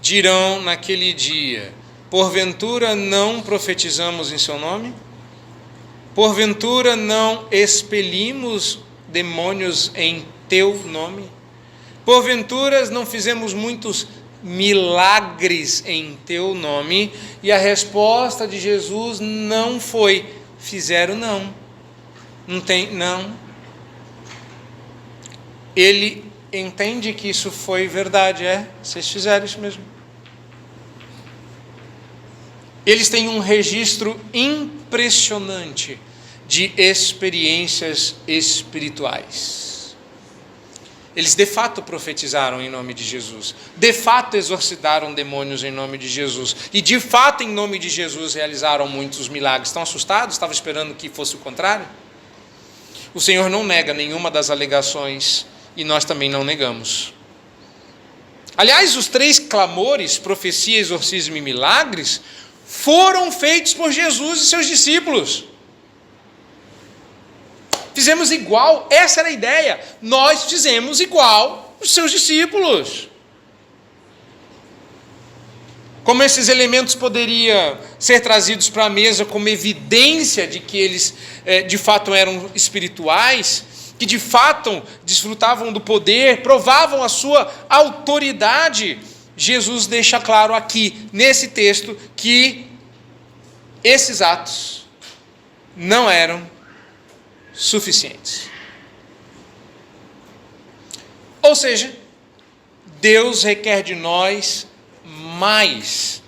dirão naquele dia, porventura não profetizamos em seu nome? Porventura não expelimos demônios em teu nome? Porventura não fizemos muitos milagres em teu nome? E a resposta de Jesus não foi, fizeram não. Não tem, não. Ele entende que isso foi verdade, vocês fizeram isso mesmo. Eles têm um registro impressionante de experiências espirituais. Eles de fato profetizaram em nome de Jesus, de fato exorcizaram demônios em nome de Jesus, e de fato em nome de Jesus realizaram muitos milagres. Estão assustados? Estavam esperando que fosse o contrário? O Senhor não nega nenhuma das alegações, e nós também não negamos. Aliás, os 3 clamores, profecia, exorcismo e milagres, foram feitos por Jesus e seus discípulos. Fizemos igual, essa era a ideia. Nós fizemos igual os seus discípulos. Como esses elementos poderiam ser trazidos para a mesa como evidência de que eles de fato eram espirituais, que de fato desfrutavam do poder, provavam a sua autoridade, Jesus deixa claro aqui, nesse texto, que esses atos não eram suficientes. Ou seja, Deus requer de nós mais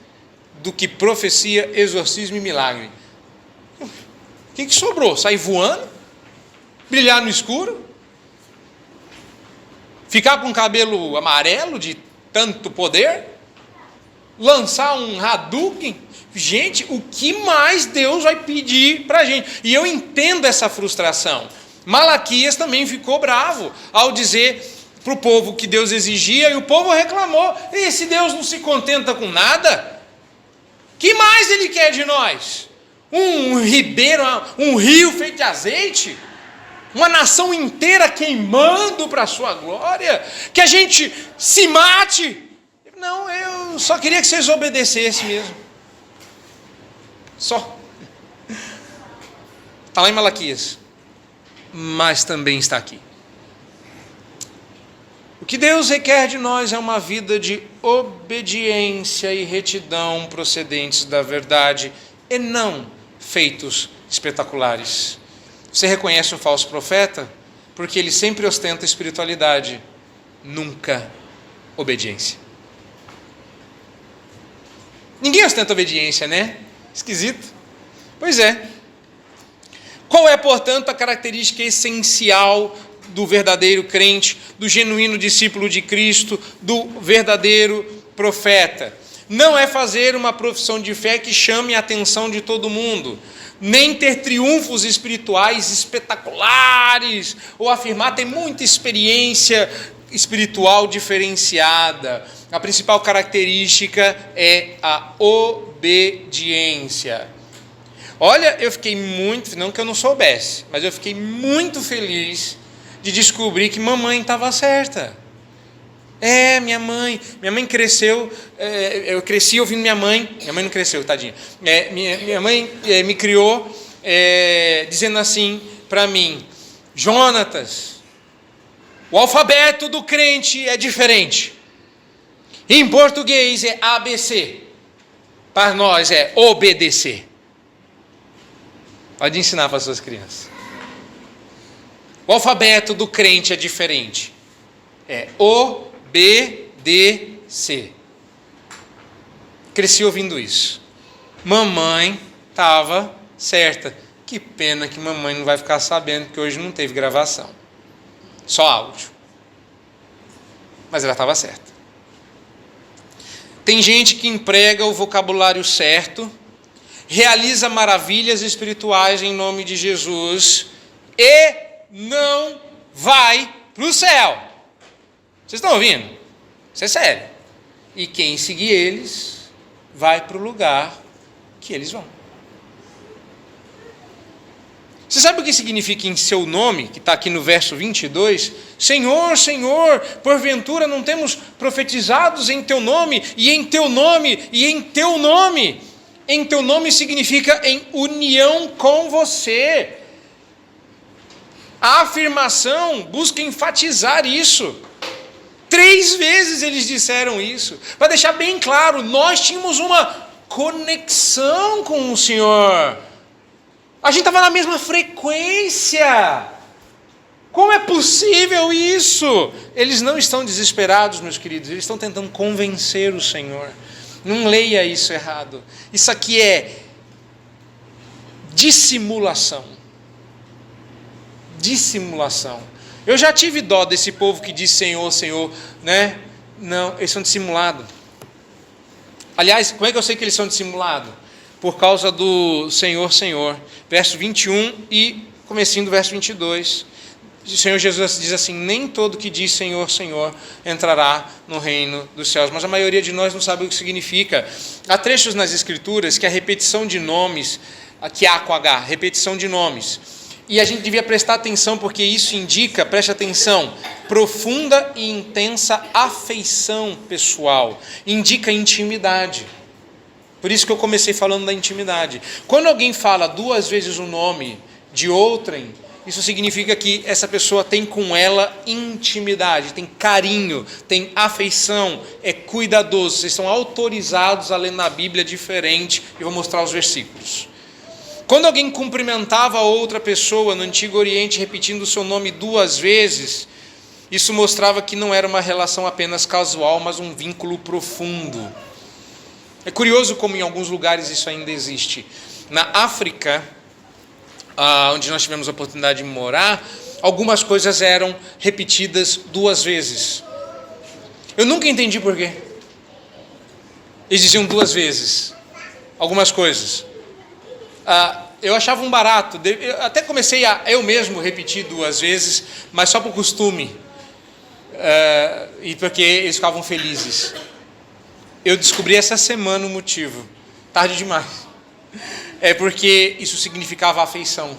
do que profecia, exorcismo e milagre. O que sobrou? Sair voando? Brilhar no escuro? Ficar com o cabelo amarelo de tanto poder? Lançar um Hadouken? Gente, o que mais Deus vai pedir para a gente? E eu entendo essa frustração. Malaquias também ficou bravo ao dizer para o povo que Deus exigia, e o povo reclamou. E se Deus não se contenta com nada, que mais Ele quer de nós? Um ribeiro, um rio feito de azeite? Uma nação inteira queimando para a sua glória? Que a gente se mate? Não, eu só queria que vocês obedecessem mesmo. Só. Está lá em Malaquias. Mas também está aqui. O que Deus requer de nós é uma vida de obediência e retidão procedentes da verdade, e não feitos espetaculares. Você reconhece um falso profeta? Porque ele sempre ostenta espiritualidade, nunca obediência. Ninguém ostenta obediência, né? Esquisito. Pois é. Qual é, portanto, a característica essencial do verdadeiro crente, do genuíno discípulo de Cristo, do verdadeiro profeta? Não é fazer uma profissão de fé que chame a atenção de todo mundo, nem ter triunfos espirituais espetaculares, ou afirmar ter muita experiência espiritual diferenciada. A principal característica é a obediência. Olha, eu fiquei muito, não que eu não soubesse, mas eu fiquei muito feliz de descobrir que mamãe estava certa. Minha mãe cresceu, eu cresci ouvindo minha mãe não cresceu, tadinha, minha mãe me criou dizendo assim para mim: Jonatas, o alfabeto do crente é diferente. Em português é ABC, para nós é obedecer. Pode ensinar para as suas crianças. O alfabeto do crente é diferente. É O, B, D, C. Cresci ouvindo isso. Mamãe estava certa. Que pena que mamãe não vai ficar sabendo, porque hoje não teve gravação. Só áudio. Mas ela estava certa. Tem gente que emprega o vocabulário certo, realiza maravilhas espirituais em nome de Jesus e não vai para o céu. Vocês estão ouvindo? Isso é sério. E quem seguir eles vai para o lugar que eles vão. Você sabe o que significa em seu nome, que está aqui no verso 22? Senhor, Senhor, porventura não temos profetizados em teu nome, e em teu nome, e em teu nome. Em teu nome significa em união com você. A afirmação busca enfatizar isso. 3 vezes eles disseram isso, para deixar bem claro, nós tínhamos uma conexão com o Senhor. A gente estava na mesma frequência. Como é possível isso? Eles não estão desesperados, meus queridos. Eles estão tentando convencer o Senhor. Não leia isso errado. Isso aqui é dissimulação. Dissimulação. Eu já tive dó desse povo que diz Senhor, Senhor, né? Não, eles são dissimulados. Aliás, como é que eu sei que eles são dissimulados? Por causa do Senhor, Senhor. Verso 21 e comecinho do verso 22. O Senhor Jesus diz assim, nem todo que diz Senhor, Senhor entrará no reino dos céus. Mas a maioria de nós não sabe o que significa. Há trechos nas Escrituras que a repetição de nomes, que há com H, repetição de nomes. E a gente devia prestar atenção, porque isso indica, preste atenção, profunda e intensa afeição pessoal. Indica intimidade. Por isso que eu comecei falando da intimidade. Quando alguém fala 2 vezes o nome de outrem, isso significa que essa pessoa tem com ela intimidade, tem carinho, tem afeição, é cuidadoso. Vocês são autorizados a ler na Bíblia diferente, e vou mostrar os versículos. Quando alguém cumprimentava outra pessoa no Antigo Oriente, repetindo o seu nome 2 vezes, isso mostrava que não era uma relação apenas casual, mas um vínculo profundo. É curioso como em alguns lugares isso ainda existe. Na África, onde nós tivemos a oportunidade de morar, algumas coisas eram repetidas 2 vezes. Eu nunca entendi por quê. Eles diziam 2 vezes algumas coisas. Eu achava um barato. Eu até comecei a eu mesmo repetir 2 vezes, mas só por costume. E porque eles ficavam felizes. Eu descobri essa semana o motivo. Tarde demais. É porque isso significava afeição.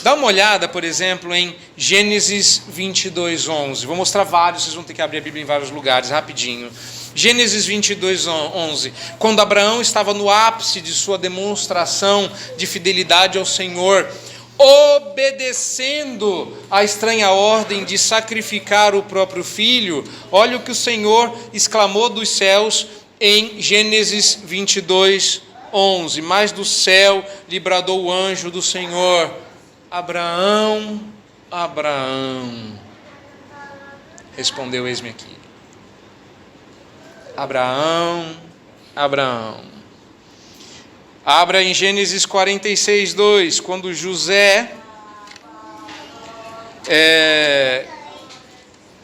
Dá uma olhada, por exemplo, em Gênesis 22:11. Vou mostrar vários, vocês vão ter que abrir a Bíblia em vários lugares, rapidinho. Gênesis 22:11. Quando Abraão estava no ápice de sua demonstração de fidelidade ao Senhor, obedecendo à estranha ordem de sacrificar o próprio filho, olha o que o Senhor exclamou dos céus em Gênesis 22:11. Mas do céu lhe bradou o anjo do Senhor: Abraão, Abraão. Respondeu: eis-me aqui. Abraão, Abraão. Abra em Gênesis 46:2, quando José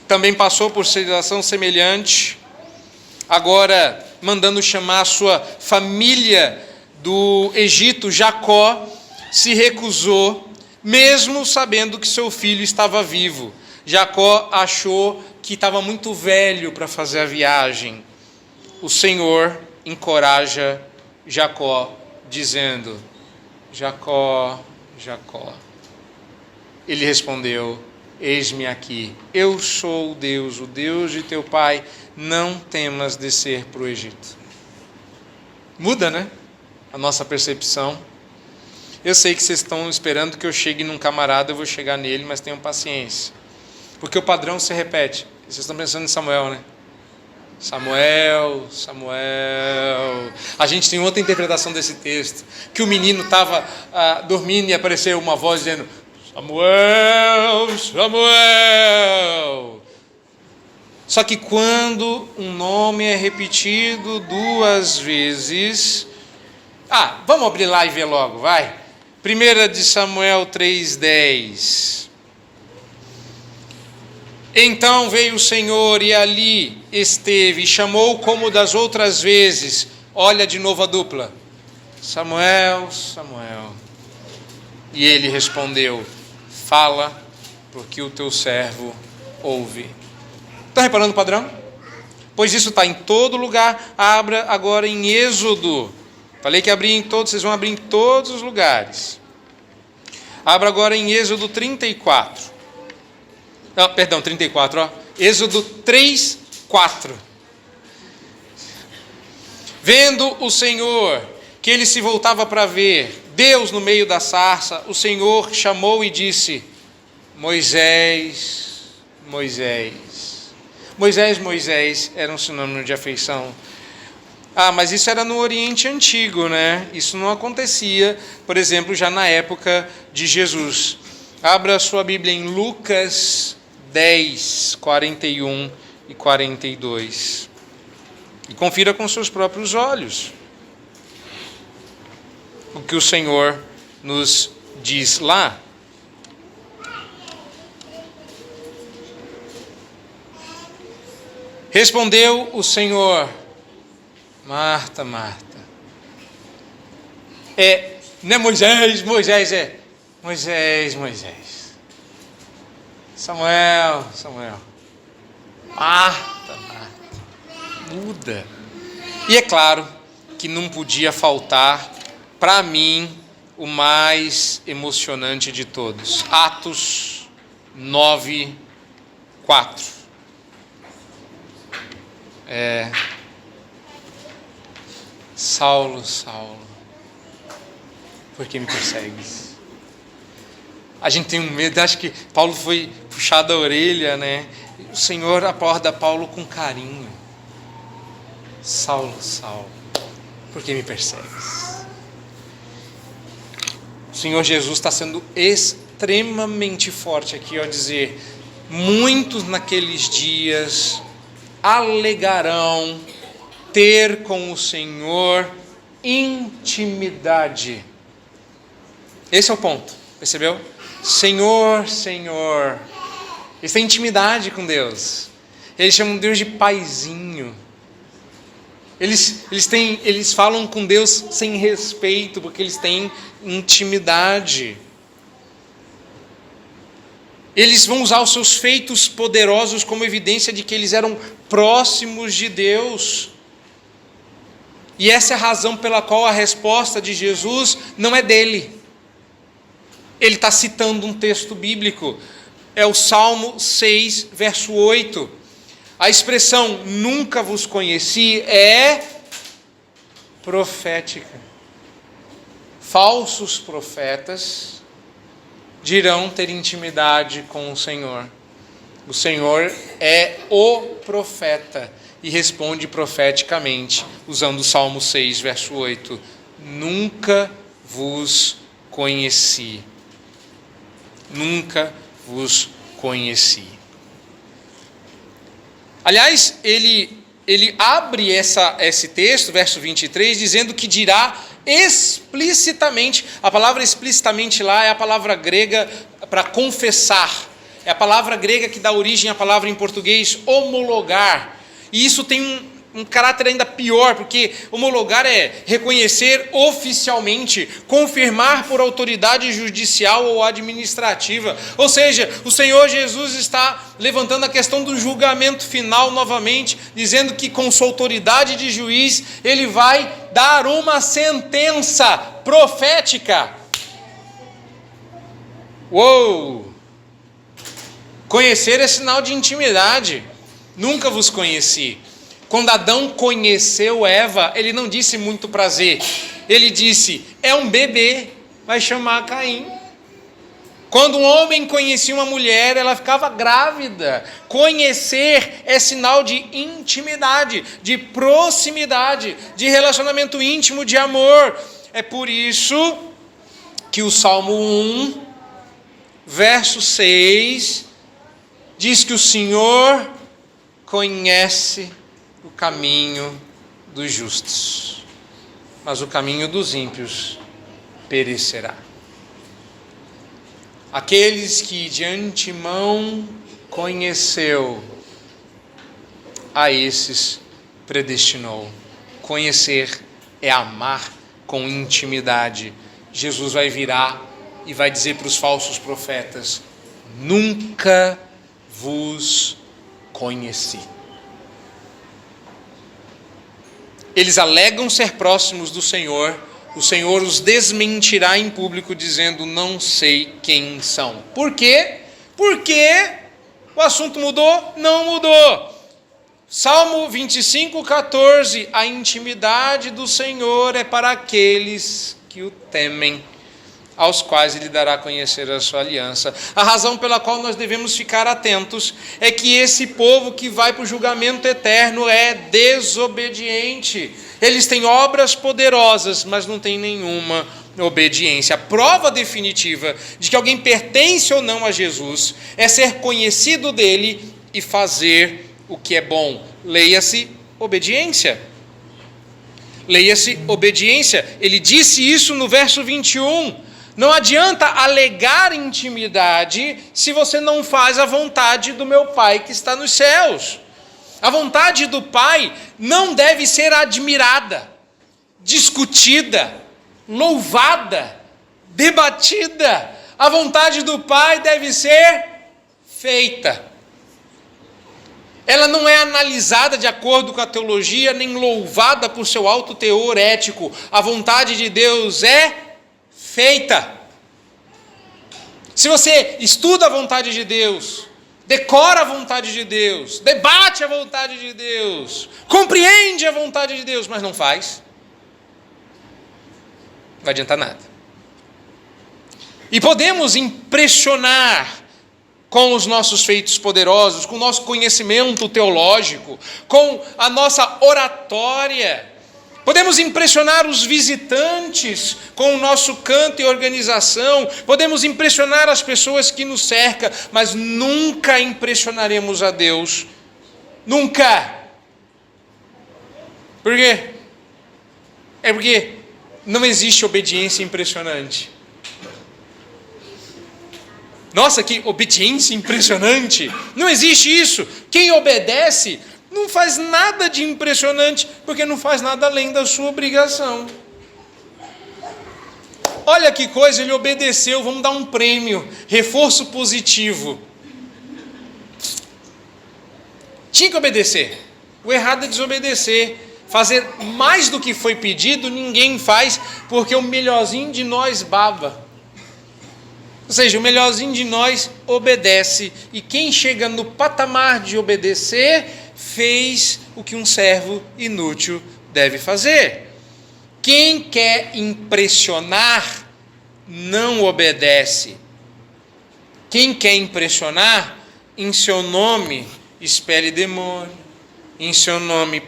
também passou por situação semelhante, agora mandando chamar a sua família do Egito. Jacó se recusou, mesmo sabendo que seu filho estava vivo. Jacó achou que estava muito velho para fazer a viagem. O Senhor encoraja Jacó, dizendo: Jacó, Jacó. Ele respondeu: eis-me aqui, eu sou o Deus de teu pai, não temas descer para o Egito. Muda, né? A nossa percepção. Eu sei que vocês estão esperando que eu chegue num camarada, eu vou chegar nele, mas tenham paciência. Porque o padrão se repete. Vocês estão pensando em Samuel, né? Samuel, Samuel. A gente tem outra interpretação desse texto, que o menino estava dormindo e apareceu uma voz dizendo: Samuel, Samuel. Só que quando um nome é repetido 2 vezes... vamos abrir lá e ver logo, vai. 1 de Samuel 3:10. Então veio o Senhor e ali esteve, e chamou como das outras vezes. Olha de novo a dupla. Samuel, Samuel. E ele respondeu: fala, porque o teu servo ouve. Está reparando o padrão? Pois isso está em todo lugar. Abra agora em Êxodo. Falei que abrir em todos, vocês vão abrir em todos os lugares. Abra agora em Êxodo 34. 34, Êxodo 3:4. Vendo o Senhor que ele se voltava para ver Deus no meio da sarça, o Senhor chamou e disse: Moisés, Moisés. Moisés, Moisés era um sinônimo de afeição. Mas isso era no Oriente Antigo, né? Isso não acontecia, por exemplo, já na época de Jesus. Abra sua Bíblia em Lucas 10, 41 e 42. E confira com seus próprios olhos o que o Senhor nos diz lá. Respondeu o Senhor: Marta, Marta. Não é Moisés, Moisés, é Moisés, Moisés. Samuel, Samuel. Marta, Marta. Muda. E é claro que não podia faltar, para mim, o mais emocionante de todos. Atos 9, 4. Saulo, Saulo, por que me persegues? A gente tem um medo, acho que Paulo foi puxado a orelha, né? O Senhor aborda Paulo com carinho. Saulo, Saulo, por que me persegues? O Senhor Jesus está sendo extremamente forte aqui ao dizer: muitos naqueles dias alegarão ter com o Senhor intimidade. Esse é o ponto, percebeu? Senhor, Senhor. Eles têm intimidade com Deus. Eles chamam Deus de paizinho. Eles falam com Deus sem respeito, porque eles têm intimidade. Eles vão usar os seus feitos poderosos como evidência de que eles eram próximos de Deus. E essa é a razão pela qual a resposta de Jesus não é dele. Ele está citando um texto bíblico. É o Salmo 6, verso 8. A expressão nunca vos conheci é profética. Falsos profetas dirão ter intimidade com o Senhor. O Senhor é o profeta e responde profeticamente, usando o Salmo 6, verso 8. Nunca vos conheci. Nunca vos conheci. Aliás, ele abre esse texto, verso 23, dizendo que dirá explicitamente. A palavra explicitamente lá é a palavra grega para confessar. É a palavra grega que dá origem à palavra em português homologar. E isso tem um caráter ainda pior, porque homologar é reconhecer oficialmente, confirmar por autoridade judicial ou administrativa. Ou seja, o Senhor Jesus está levantando a questão do julgamento final novamente, dizendo que com sua autoridade de juiz, ele vai dar uma sentença profética. Uou! Conhecer é sinal de intimidade. Nunca vos conheci. Quando Adão conheceu Eva, ele não disse muito prazer. Ele disse, é um bebê, vai chamar Caim. Quando um homem conhecia uma mulher, ela ficava grávida. Conhecer é sinal de intimidade, de proximidade, de relacionamento íntimo, de amor. É por isso que o Salmo 1, verso 6, diz que o Senhor conhece o caminho dos justos, mas o caminho dos ímpios perecerá. Aqueles que de antemão conheceu, a esses predestinou. Conhecer é amar com intimidade. Jesus vai virar e vai dizer para os falsos profetas: nunca vos conheci. Eles alegam ser próximos do Senhor. O Senhor os desmentirá em público, dizendo: não sei quem são. Por quê? Porque o assunto mudou? Não mudou. Salmo 25, 14. A intimidade do Senhor é para aqueles que o temem, aos quais ele dará a conhecer a sua aliança. A razão pela qual nós devemos ficar atentos é que esse povo que vai para o julgamento eterno é desobediente. Eles têm obras poderosas, mas não têm nenhuma obediência. A prova definitiva de que alguém pertence ou não a Jesus é ser conhecido dele e fazer o que é bom. Leia-se obediência. Leia-se obediência. Ele disse isso no verso 21. Não adianta alegar intimidade se você não faz a vontade do meu Pai que está nos céus. A vontade do Pai não deve ser admirada, discutida, louvada, debatida. A vontade do Pai deve ser feita. Ela não é analisada de acordo com a teologia, nem louvada por seu alto teor ético. A vontade de Deus é feita. Se você estuda a vontade de Deus, decora a vontade de Deus, debate a vontade de Deus, compreende a vontade de Deus, mas não faz, não vai adiantar nada. E podemos impressionar com os nossos feitos poderosos, com o nosso conhecimento teológico, com a nossa oratória. Podemos impressionar os visitantes com o nosso canto e organização. Podemos impressionar as pessoas que nos cercam, mas nunca impressionaremos a Deus. Nunca. Por quê? É porque não existe obediência impressionante. Nossa, que obediência impressionante! Não existe isso. Quem obedece não faz nada de impressionante, porque não faz nada além da sua obrigação. Olha que coisa, ele obedeceu, vamos dar um prêmio, reforço positivo. Tinha que obedecer. O errado é desobedecer. Fazer mais do que foi pedido, ninguém faz, porque o melhorzinho de nós baba. Ou seja, o melhorzinho de nós obedece. E quem chega no patamar de obedecer, fez o que um servo inútil deve fazer. Quem quer impressionar, não obedece. Quem quer impressionar, em seu nome expele demônio, em seu nome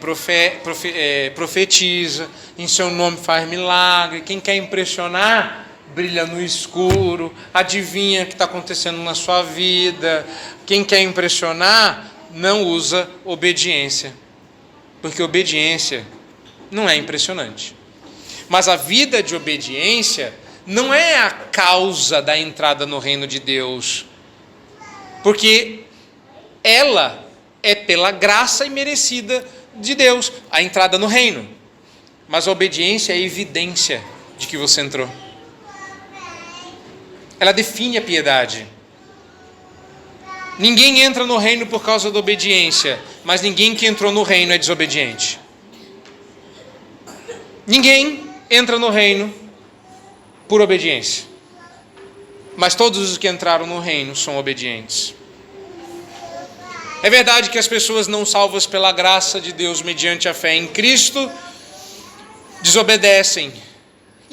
profetiza, em seu nome faz milagre. Quem quer impressionar, brilha no escuro, adivinha o que está acontecendo na sua vida. Quem quer impressionar, não usa obediência, porque obediência não é impressionante. Mas a vida de obediência não é a causa da entrada no reino de Deus, porque ela é pela graça imerecida de Deus, a entrada no reino. Mas a obediência é a evidência de que você entrou. Ela define a piedade. Ninguém entra no reino por causa da obediência, mas ninguém que entrou no reino é desobediente. Ninguém entra no reino por obediência, mas todos os que entraram no reino são obedientes. É verdade que as pessoas não salvas pela graça de Deus mediante a fé em Cristo desobedecem.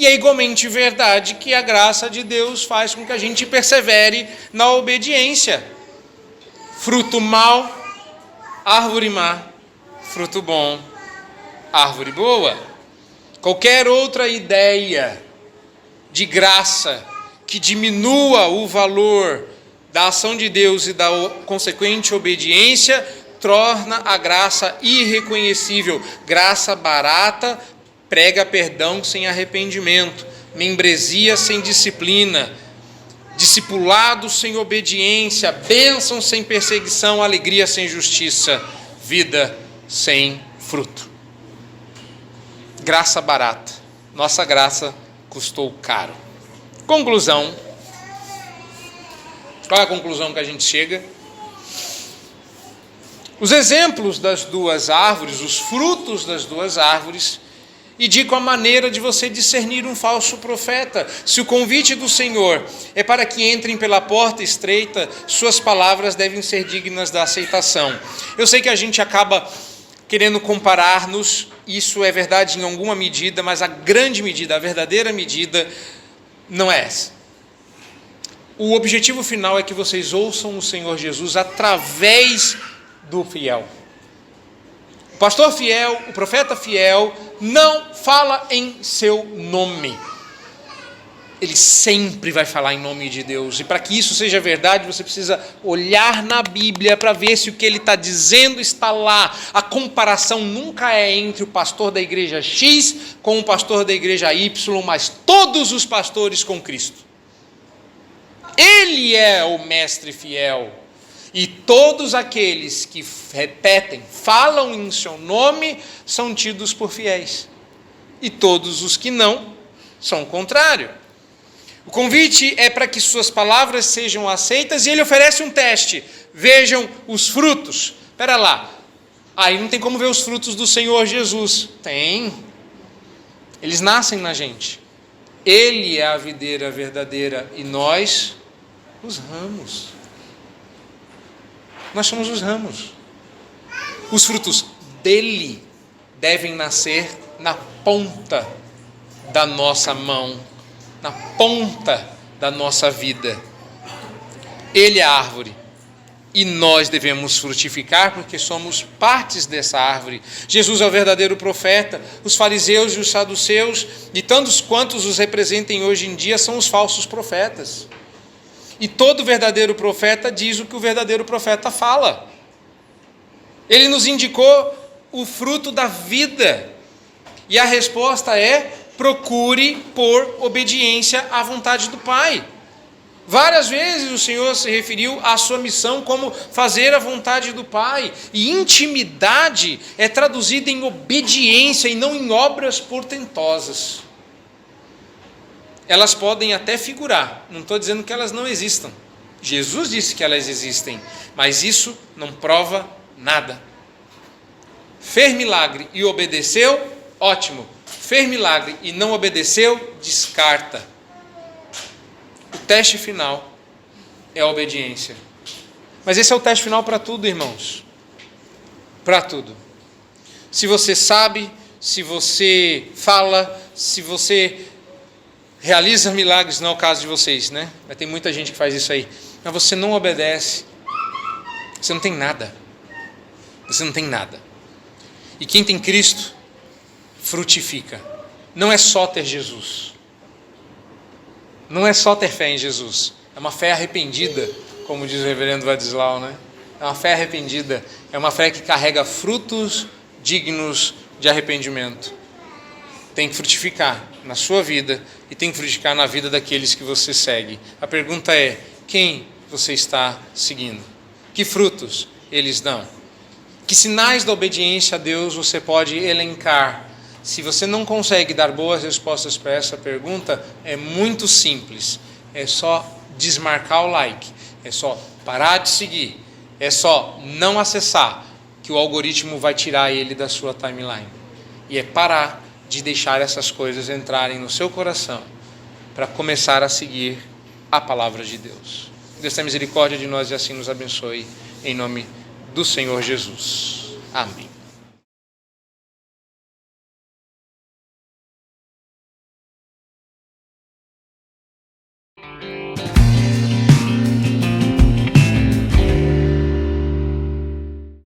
E é igualmente verdade que a graça de Deus faz com que a gente persevere na obediência. Fruto mau, árvore má. Fruto bom, árvore boa. Qualquer outra ideia de graça que diminua o valor da ação de Deus e da consequente obediência torna a graça irreconhecível. Graça barata prega perdão sem arrependimento, membresia sem disciplina, discipulado sem obediência, bênção sem perseguição, alegria sem justiça, vida sem fruto. Graça barata. Nossa graça custou caro. Conclusão. Qual é a conclusão que a gente chega? Os exemplos das duas árvores, os frutos das duas árvores, indicam a maneira de você discernir um falso profeta. Se o convite do Senhor é para que entrem pela porta estreita, suas palavras devem ser dignas da aceitação. Eu sei que a gente acaba querendo comparar-nos, isso é verdade em alguma medida, mas a grande medida, a verdadeira medida, não é essa. O objetivo final é que vocês ouçam o Senhor Jesus através do fiel. O pastor fiel, o profeta fiel, não fala em seu nome. Ele sempre vai falar em nome de Deus. E para que isso seja verdade, você precisa olhar na Bíblia para ver se o que ele está dizendo está lá. A comparação nunca é entre o pastor da igreja X com o pastor da igreja Y, mas todos os pastores com Cristo. Ele é o mestre fiel. E todos aqueles que repetem, falam em seu nome, são tidos por fiéis. E todos os que não, são o contrário. O convite é para que suas palavras sejam aceitas e ele oferece um teste. Vejam os frutos. Espera lá. Aí não tem como ver os frutos do Senhor Jesus. Tem. Eles nascem na gente. Ele é a videira verdadeira e nós, os ramos. Nós somos os ramos. Os frutos dele devem nascer na ponta da nossa mão, na ponta da nossa vida. Ele é a árvore e nós devemos frutificar porque somos partes dessa árvore. Jesus é o verdadeiro profeta. Os fariseus e os saduceus, e tantos quantos os representem hoje em dia, são os falsos profetas. E todo verdadeiro profeta diz o que o verdadeiro profeta fala. Ele nos indicou o fruto da vida. E a resposta é: procure por obediência à vontade do Pai. Várias vezes o Senhor se referiu à sua missão como fazer a vontade do Pai. E intimidade é traduzida em obediência e não em obras portentosas. Elas podem até figurar, não estou dizendo que elas não existam. Jesus disse que elas existem, mas isso não prova nada. Fez milagre e obedeceu, ótimo. Fez milagre e não obedeceu, descarta. O teste final é a obediência. Mas esse é o teste final para tudo, irmãos. Para tudo. Se você sabe, se você fala, se você realiza milagres, não é o caso de vocês, né? Mas tem muita gente que faz isso aí. Mas você não obedece, você não tem nada. Você não tem nada. E quem tem Cristo, frutifica. Não é só ter Jesus. Não é só ter fé em Jesus. É uma fé arrependida, como diz o reverendo Vadislau, né? É uma fé arrependida. É uma fé que carrega frutos dignos de arrependimento. Tem que frutificar na sua vida e tem que frutificar na vida daqueles que você segue. A pergunta é: quem você está seguindo? Que frutos eles dão? Que sinais da obediência a Deus você pode elencar? Se você não consegue dar boas respostas para essa pergunta, é muito simples. É só desmarcar o like, é só parar de seguir, é só não acessar, que o algoritmo vai tirar ele da sua timeline. E é parar de deixar essas coisas entrarem no seu coração para começar a seguir a palavra de Deus. Deus tenha misericórdia de nós e assim nos abençoe, em nome do Senhor Jesus. Amém.